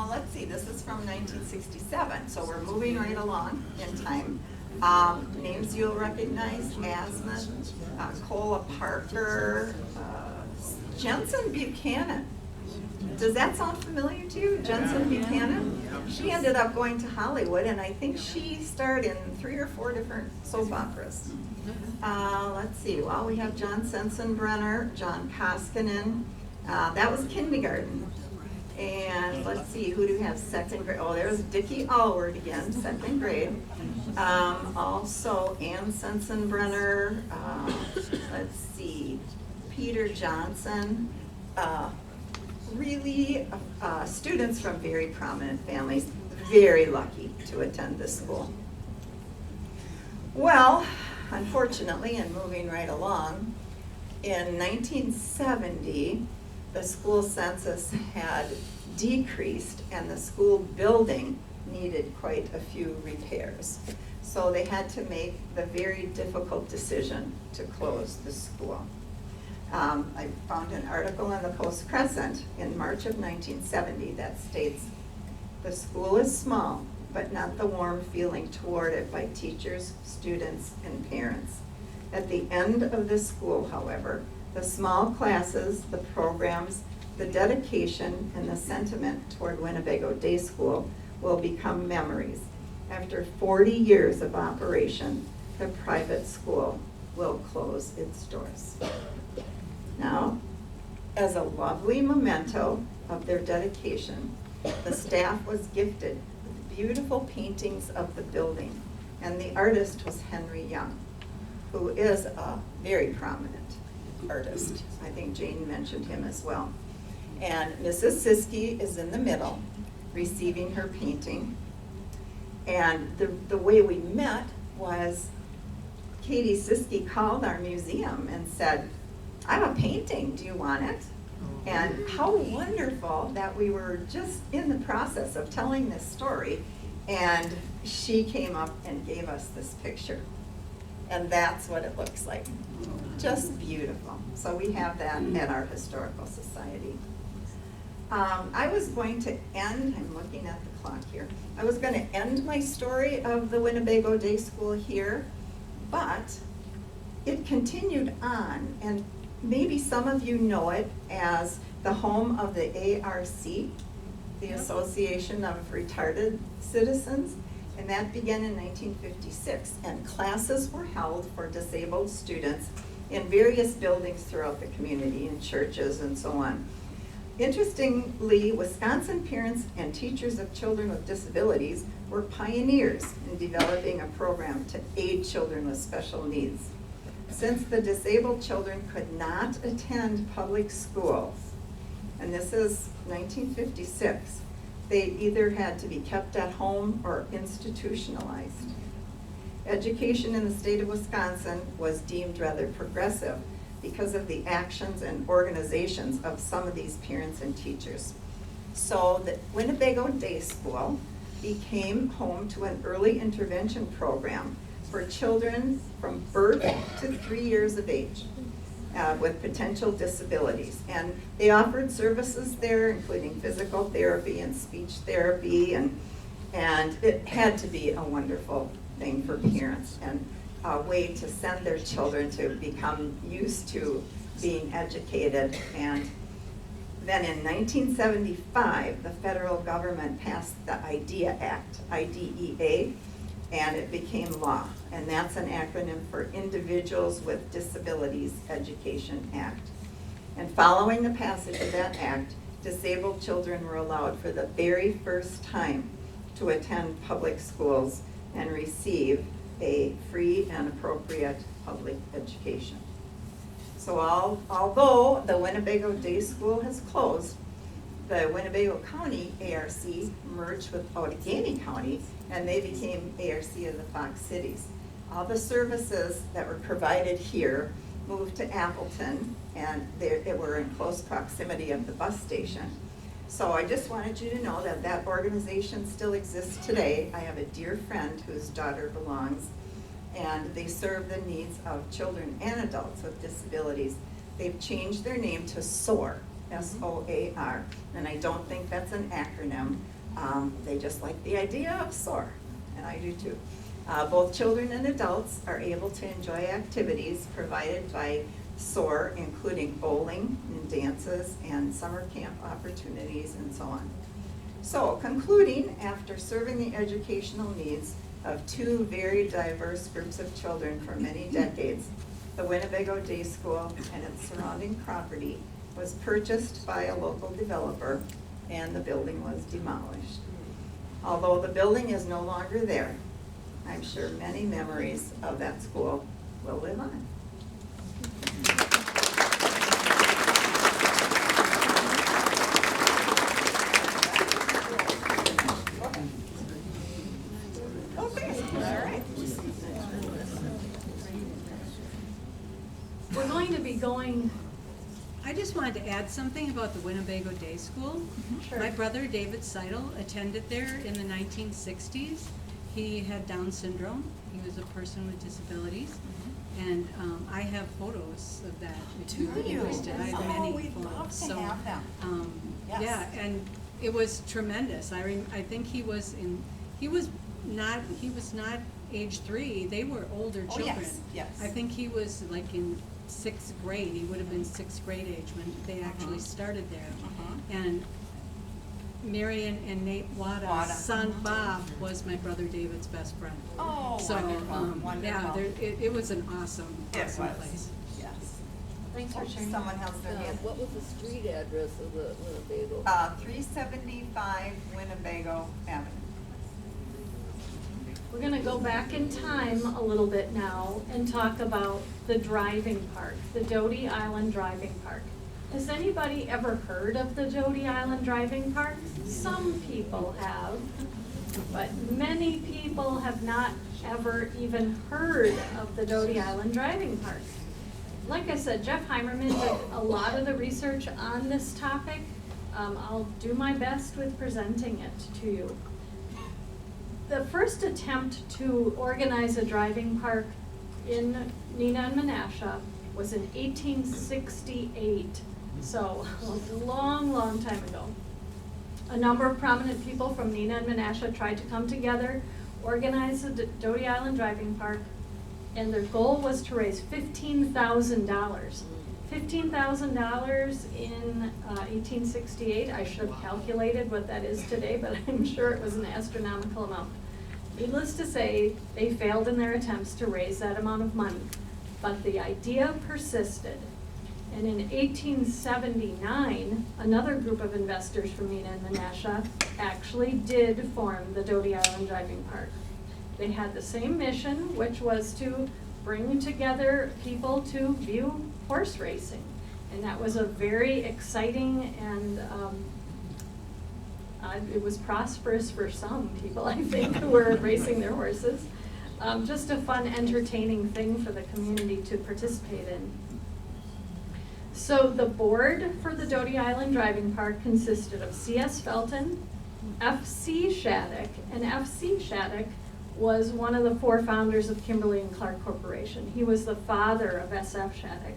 E: Let's see, this is from 1967, so we're moving right along in time. Names you'll recognize: Asma, Cola Parker, Jensen Buchanan. Does that sound familiar to you, Jensen Buchanan? She ended up going to Hollywood, and I think she starred in 3 or 4 different soap operas. Let's see, well, we have John Sensenbrenner, John Koskinen, that was kindergarten. And let's see, who do we have 2nd grade? Oh, there's Dickie Allward again, 2nd grade. Also Ann Sensenbrenner, let's see, Peter Johnson. Really, students from very prominent families, very lucky to attend this school. Well, unfortunately, and moving right along, in 1970, the school census had decreased and the school building needed quite a few repairs. So they had to make the very difficult decision to close the school. I found an article in the Post-Crescent in March of 1970 that states, "The school is small, but not the warm feeling toward it by teachers, students, and parents. At the end of the school, however, the small classes, the programs, the dedication, and the sentiment toward Winnebago Day School will become memories. After 40 years of operation, the private school will close its doors." Now, as a lovely memento of their dedication, the staff was gifted with beautiful paintings of the building, and the artist was Henry Young, who is a very prominent artist. I think Jane mentioned him as well. And Mrs. Siskey is in the middle, receiving her painting. And the way we met was Katie Siskey called our museum and said, "I have a painting, do you want it?" And how wonderful that we were just in the process of telling this story, and she came up and gave us this picture. And that's what it looks like. Just beautiful. So we have that at our Historical Society. I was going to end, I'm looking at the clock here, I was going to end my story of the Winnebago Day School here, but it continued on, and maybe some of you know it as the home of the ARC, the Association of Retarded Citizens, and that began in 1956, and classes were held for disabled students in various buildings throughout the community, in churches and so on. Interestingly, Wisconsin parents and teachers of children with disabilities were pioneers in developing a program to aid children with special needs. Since the disabled children could not attend public schools, and this is 1956, they either had to be kept at home or institutionalized. Education in the state of Wisconsin was deemed rather progressive because of the actions and organizations of some of these parents and teachers. So the Winnebago Day School became home to an early intervention program for children from birth to 3 years of age with potential disabilities. And they offered services there, including physical therapy and speech therapy, and it had to be a wonderful thing for parents and a way to send their children to become used to being educated. And then in 1975, the federal government passed the IDEA Act, IDEA, and it became law. And that's an acronym for Individuals with Disabilities Education Act. And following the passage of that act, disabled children were allowed for the very first time to attend public schools and receive a free and appropriate public education. So although the Winnebago Day School has closed, the Winnebago County ARC merged with Outagamie County, and they became ARC of the Fox Cities. All the services that were provided here moved to Appleton, and they were in close proximity of the bus station. So I just wanted you to know that that organization still exists today. I have a dear friend whose daughter belongs, and they serve the needs of children and adults with disabilities. They've changed their name to SOAR, S-O-A-R, and I don't think that's an acronym. They just like the idea of SOAR, and I do too. Both children and adults are able to enjoy activities provided by SOAR, including bowling and dances and summer camp opportunities and so on. So, concluding, after serving the educational needs of two very diverse groups of children for many decades, the Winnebago Day School and its surrounding property was purchased by a local developer and the building was demolished. Although the building is no longer there, I'm sure many memories of that school will live on. Okay, all right.
B: We're going to be going,
F: I just wanted to add something about the Winnebago Day School.
B: Sure.
F: My brother, David Seidel, attended there in the 1960s. He had Down syndrome. He was a person with disabilities. And I have photos of that. If you're interested. I have many
E: we'd
F: photos.
E: love to
F: So,
E: have them. Yes.
F: Yeah, and it was tremendous. I think he was not age 3. They were older
E: Oh,
F: children.
E: yes, yes.
F: I think he was like in 6th grade. He would have been 6th grade age when they actually started there. And Marion and Nate Wada's son Bob was my brother David's best friend.
E: Oh,
F: So,
E: wonderful,
F: yeah,
E: wonderful.
F: it was an awesome
E: It was.
F: place.
E: Yes.
B: thanks for sharing.
E: Someone has their hand.
G: What was the street address of the Winnebago?
E: 375 Winnebago Avenue.
B: We're gonna go back in time a little bit now and talk about the driving park, the Doty Island Driving Park. Has anybody ever heard of the Doty Island Driving Park? Some people have, but many people have not ever even heard of the Doty Island Driving Park. Like I said, Jeff Heimerman did a lot of the research on this topic. I'll do my best with presenting it to you. The first attempt to organize a driving park in Neenah and Menasha was in 1868, so a long, long time ago. A number of prominent people from Neenah and Menasha tried to come together, organize the Doty Island Driving Park, and their goal was to raise $15,000. $15,000 in 1868. I should have calculated what that is today, but I'm sure it was an astronomical amount. Needless to say, they failed in their attempts to raise that amount of money, but the idea persisted. And in 1879, another group of investors from Neenah and Menasha actually did form the Doty Island Driving Park. They had the same mission, which was to bring together people to view horse racing. And that was a very exciting and it was prosperous for some people, I think, who were racing their horses. Just a fun, entertaining thing for the community to participate in. So the board for the Doty Island Driving Park consisted of C.S. Felton, F.C. Shattuck, and F.C. Shattuck was one of the 4 founders of Kimberly and Clark Corporation. He was the father of S.F. Shattuck.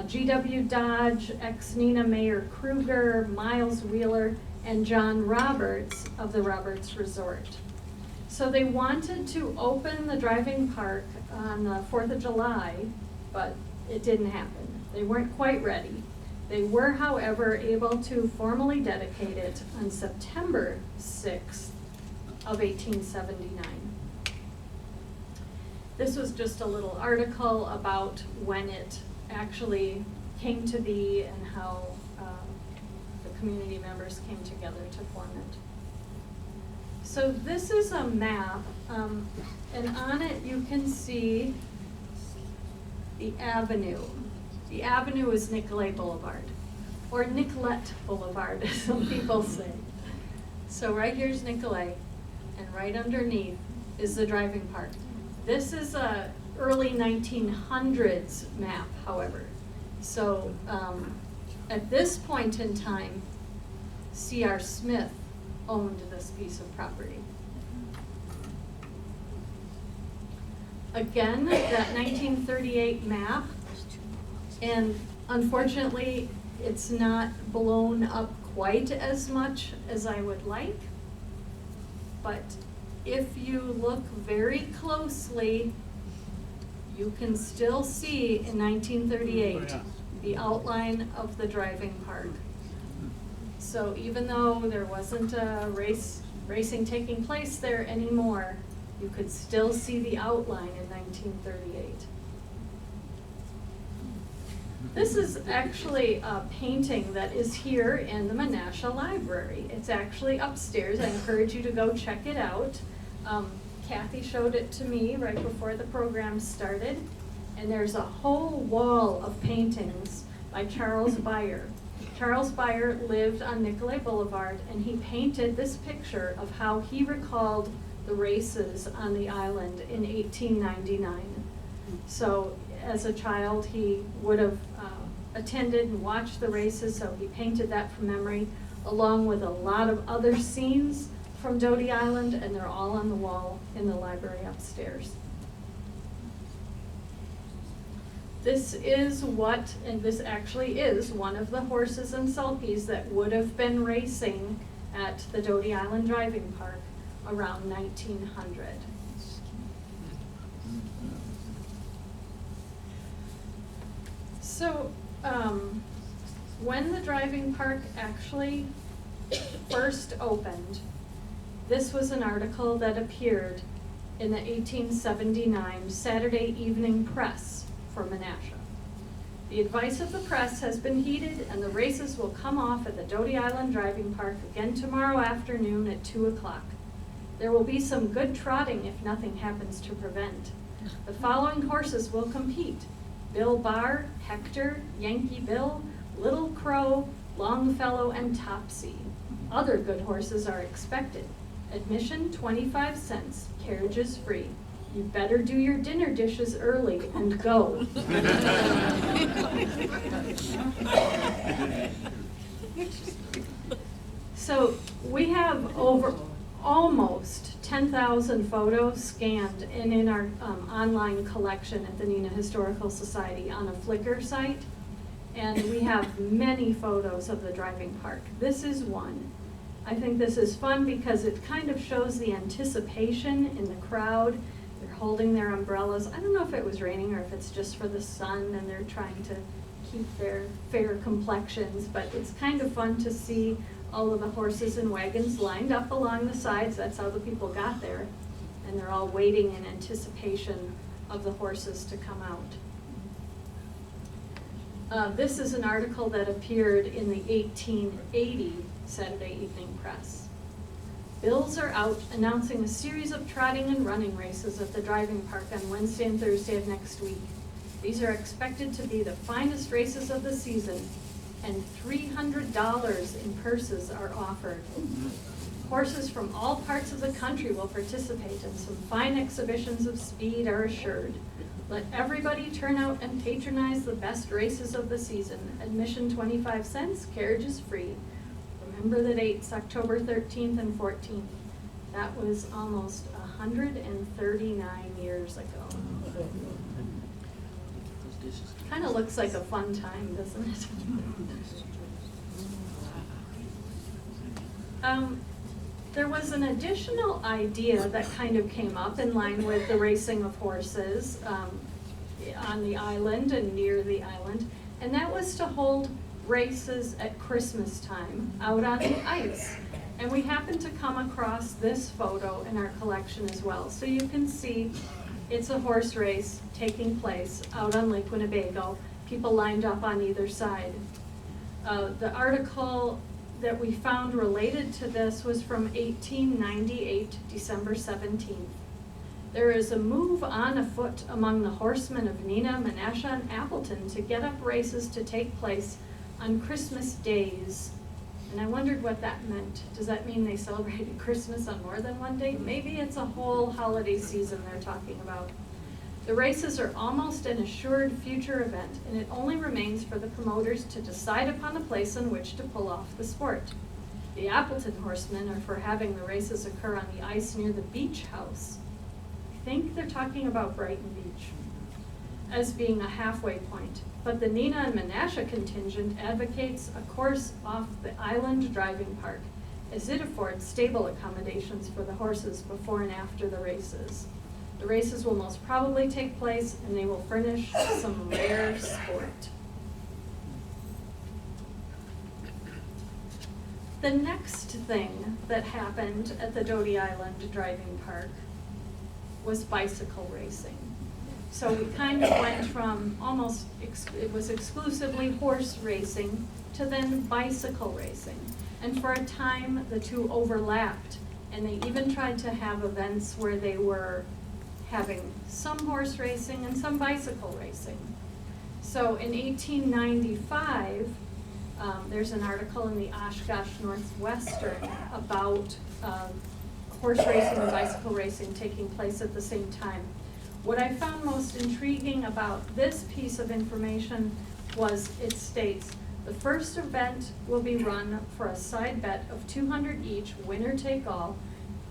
B: G.W. Dodge, ex-Neenah Mayor Kruger, Miles Wheeler, and John Roberts of the Roberts Resort. So they wanted to open the driving park on the 4th of July, but it didn't happen. They weren't quite ready. They were, however, able to formally dedicate it on September 6th of 1879. This was just a little article about when it actually came to be and how the community members came together to form it. So this is a map, and on it you can see the avenue. The avenue is Nicollet Boulevard, or Nicollet Boulevard, as some people say. So right here's Nicollet, and right underneath is the driving park. This is a early 1900s map, however. So at this point in time, C.R. Smith owned this piece of property. Again, that 1938 map, and unfortunately, it's not blown up quite as much as I would like, but if you look very closely, you can still see in 1938 the outline of the driving park. So even though there wasn't a racing taking place there anymore, you could still see the outline in 1938. This is actually a painting that is here in the Menasha Library. It's actually upstairs. I encourage you to go check it out. Kathy showed it to me right before the program started, and there's a whole wall of paintings by Charles Beyer. Charles Beyer lived on Nicolay Boulevard, and he painted this picture of how he recalled the races on the island in 1899. So as a child, he would have attended and watched the races, so he painted that from memory, along with a lot of other scenes from Doty Island, and they're all on the wall in the library upstairs. This is what, and this actually is one of the horses and sulkies that would have been racing at the Doty Island Driving Park around 1900. So, when the driving park actually first opened, this was an article that appeared in the 1879 Saturday Evening Press for Menasha. The advice of the press has been heeded, and the races will come off at the Doty Island Driving Park again tomorrow afternoon at 2 o'clock. There will be some good trotting if nothing happens to prevent. The following horses will compete: Bill Barr, Hector, Yankee Bill, Little Crow, Longfellow, and Topsy. Other good horses are expected. Admission 25 cents, carriages free. You better do your dinner dishes early and go. So we have over almost 10,000 photos scanned and in our online collection at the Neenah Historical Society on a Flickr site. And we have many photos of the driving park. This is one. I think this is fun because it kind of shows the anticipation in the crowd. They're holding their umbrellas. I don't know if it was raining or if it's just for the sun and they're trying to keep their fair complexions, but it's kind of fun to see all of the horses and wagons lined up along the sides. That's how the people got there. And they're all waiting in anticipation of the horses to come out. This is an article that appeared in the 1880 Saturday Evening Press. Bills are out announcing a series of trotting and running races at the driving park on Wednesday and Thursday of next week. These are expected to be the finest races of the season, and $300 in purses are offered. Horses from all parts of the country will participate, and some fine exhibitions of speed are assured. Let everybody turn out and patronize the best races of the season. Admission 25 cents, carriages free. Remember the dates, October 13th and 14th. That was almost 139 years ago. Kind of looks like a fun time, doesn't it? There was an additional idea that kind of came up in line with the racing of horses on the island and near the island, and that was to hold races at Christmas time out on the ice. And we happened to come across this photo in our collection as well. So you can see it's a horse race taking place out on Lake Winnebago, people lined up on either side. The article that we found related to this was from 1898, December 17th. There is a move on afoot among the horsemen of Neenah, Menasha, and Appleton to get up races to take place on Christmas days. And I wondered what that meant. Does that mean they celebrated Christmas on more than one day? Maybe it's a whole holiday season they're talking about. The races are almost an assured future event, and it only remains for the promoters to decide upon a place on which to pull off the sport. The Appleton horsemen are for having the races occur on the ice near the beach house. I think they're talking about Brighton Beach as being a halfway point. But the Neenah and Menasha contingent advocates a course off the island driving park, as it affords stable accommodations for the horses before and after the races. The races will most probably take place, and they will furnish some rare sport. The next thing that happened at the Doty Island Driving Park was bicycle racing. So we kind of went from almost, it was exclusively horse racing to then bicycle racing. And for a time, the two overlapped, and they even tried to have events where they were having some horse racing and some bicycle racing. So in 1895, there's an article in the Oshkosh Northwestern about horse racing and bicycle racing taking place at the same time. What I found most intriguing about this piece of information was it states, the first event will be run for a side bet of $200 each, winner take all.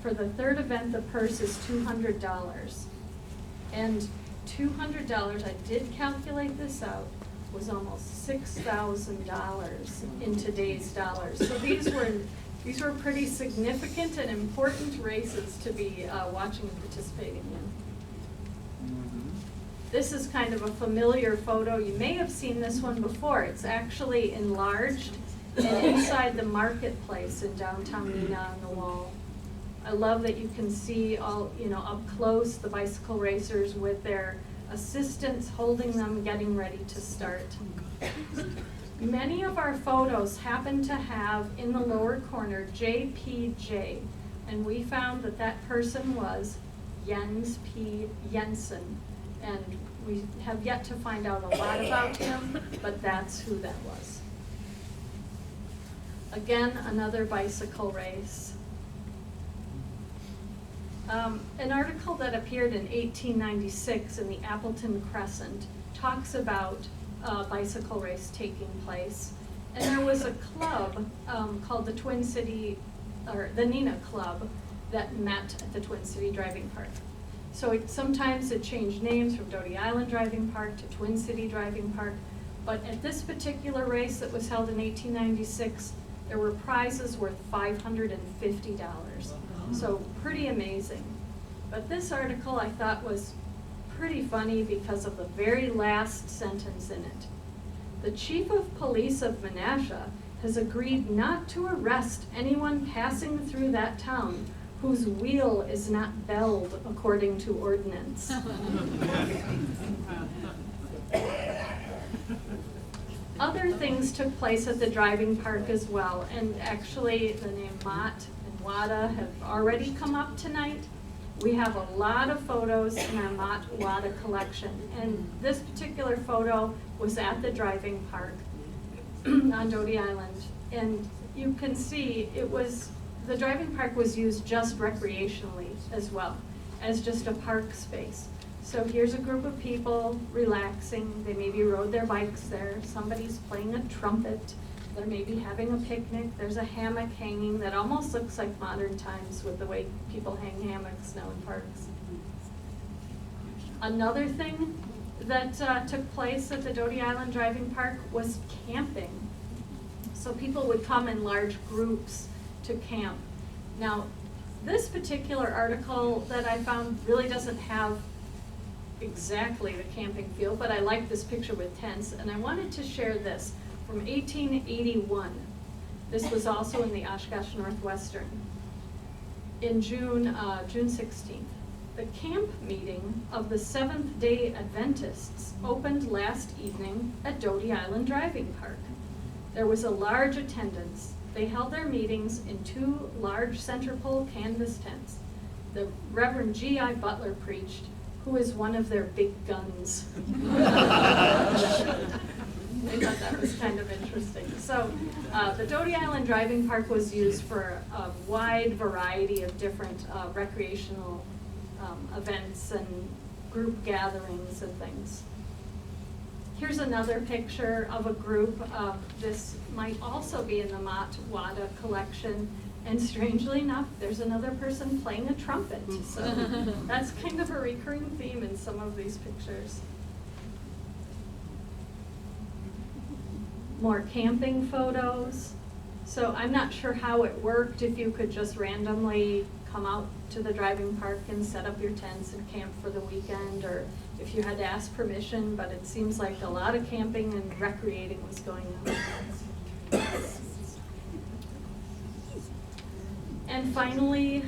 B: For the third event, the purse is $200. And $200, I did calculate this out, was almost $6,000 in today's dollars. So these were pretty significant and important races to be watching and participating in. This is kind of a familiar photo. You may have seen this one before. It's actually enlarged and inside the marketplace in downtown Neenah on the wall. I love that you can see all, up close, the bicycle racers with their assistants holding them, getting ready to start. Many of our photos happen to have in the lower corner JPJ, and we found that that person was Jens P. Jensen, and we have yet to find out a lot about him, but that's who that was. Again, another bicycle race. An article that appeared in 1896 in the Appleton Crescent talks about a bicycle race taking place. And there was a club called the Twin City, or the Neenah Club, that met at the Twin City Driving Park. So sometimes it changed names from Doty Island Driving Park to Twin City Driving Park. But at this particular race that was held in 1896, there were prizes worth $550. So pretty amazing. But this article I thought was pretty funny because of the very last sentence in it. The chief of police of Menasha has agreed not to arrest anyone passing through that town whose wheel is not belled according to ordinance. Other things took place at the driving park as well, and actually the name Mott and Wada have already come up tonight. We have a lot of photos in our Mott Wada collection, and this particular photo was at the driving park on Doty Island, and you can see the driving park was used just recreationally as well, as just a park space. So here's a group of people relaxing. They maybe rode their bikes there. Somebody's playing a trumpet. They're maybe having a picnic. There's a hammock hanging that almost looks like modern times with the way people hang hammocks now in parks. Another thing that took place at the Doty Island Driving Park was camping. So people would come in large groups to camp. Now, this particular article that I found really doesn't have exactly the camping feel, but I like this picture with tents, and I wanted to share this from 1881. This was also in the Oshkosh Northwestern. In June 16th, the camp meeting of the Seventh-day Adventists opened last evening at Doty Island Driving Park. There was a large attendance. They held their meetings in 2 large center pole canvas tents. The Reverend G.I. Butler preached, who is one of their big guns. I thought that was kind of interesting. So the Doty Island Driving Park was used for a wide variety of different recreational events and group gatherings and things. Here's another picture of a group. This might also be in the Mott Wada collection. And strangely enough, there's another person playing a trumpet. So that's kind of a recurring theme in some of these pictures. More camping photos. So I'm not sure how it worked, if you could just randomly come out to the driving park and set up your tents and camp for the weekend, or if you had to ask permission, but it seems like a lot of camping and recreating was going on. And finally,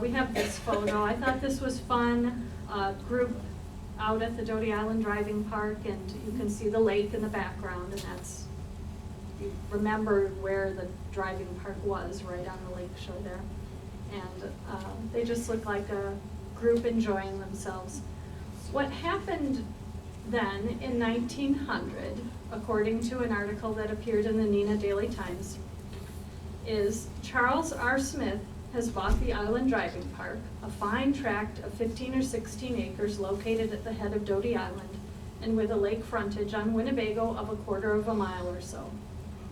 B: we have this photo. I thought this was fun. Group out at the Doty Island Driving Park, and you can see the lake in the background, and that's, you remember where the driving park was, right on the lake shore there. And they just look like a group enjoying themselves. What happened then in 1900, according to an article that appeared in the Neenah Daily Times, is Charles R. Smith has bought the Island Driving Park, a fine tract of 15 or 16 acres located at the head of Doty Island and with a lake frontage on Winnebago of 1/4 of a mile or so.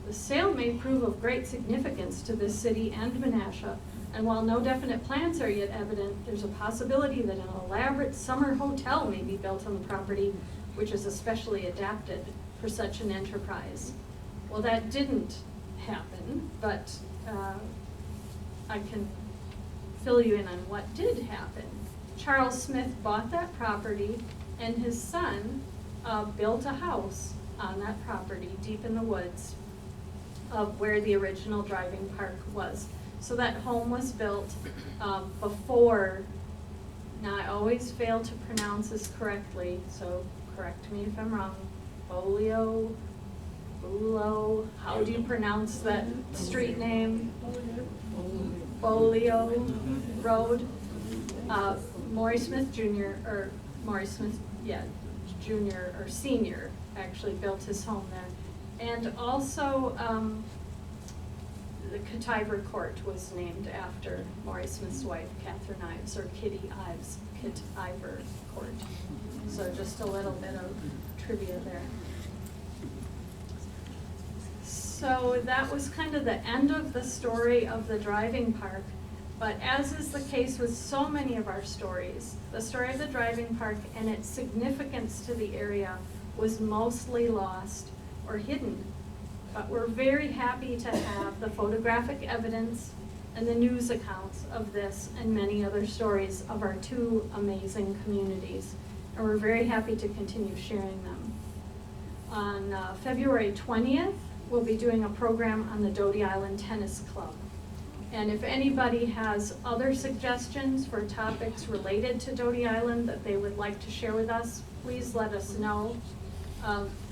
B: The sale may prove of great significance to this city and Menasha, and while no definite plans are yet evident, there's a possibility that an elaborate summer hotel may be built on the property, which is especially adapted for such an enterprise. Well, that didn't happen, but I can fill you in on what did happen. Charles Smith bought that property, and his son built a house on that property deep in the woods of where the original driving park was. So that home was built before, now I always fail to pronounce this correctly, so correct me if I'm wrong, Bulo, how do you pronounce that street name? Bolio Road. Maury Smith Jr., or Maury Smith, yeah, Jr. or Senior actually built his home there. And also, the Kativer Court was named after Maury Smith's wife, Catherine Ives, or Kitty Ives, Kativer Court. So just a little bit of trivia there. So that was kind of the end of the story of the driving park. But as is the case with so many of our stories, the story of the driving park and its significance to the area was mostly lost or hidden. But we're very happy to have the photographic evidence and the news accounts of this and many other stories of our two amazing communities. And we're very happy to continue sharing them. On February 20th, we'll be doing a program on the Doty Island Tennis Club. And if anybody has other suggestions for topics related to Doty Island that they would like to share with us, please let us know.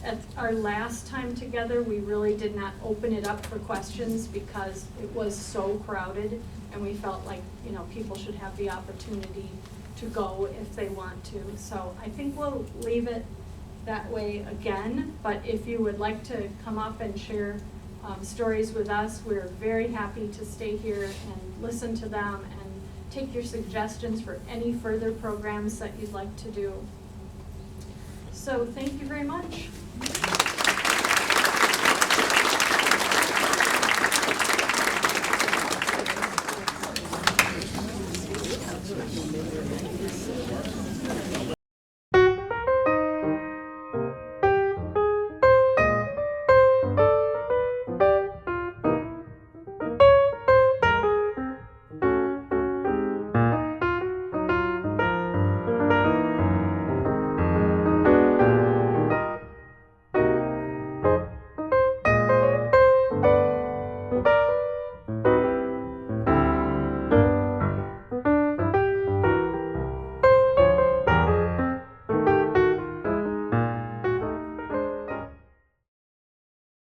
B: At our last time together, we really did not open it up for questions because it was so crowded, and we felt like, you know, people should have the opportunity to go if they want to. So I think we'll leave it that way again, but if you would like to come up and share stories with us, we're very happy to stay here and listen to them and take your suggestions for any further programs that you'd like to do. So thank you very much.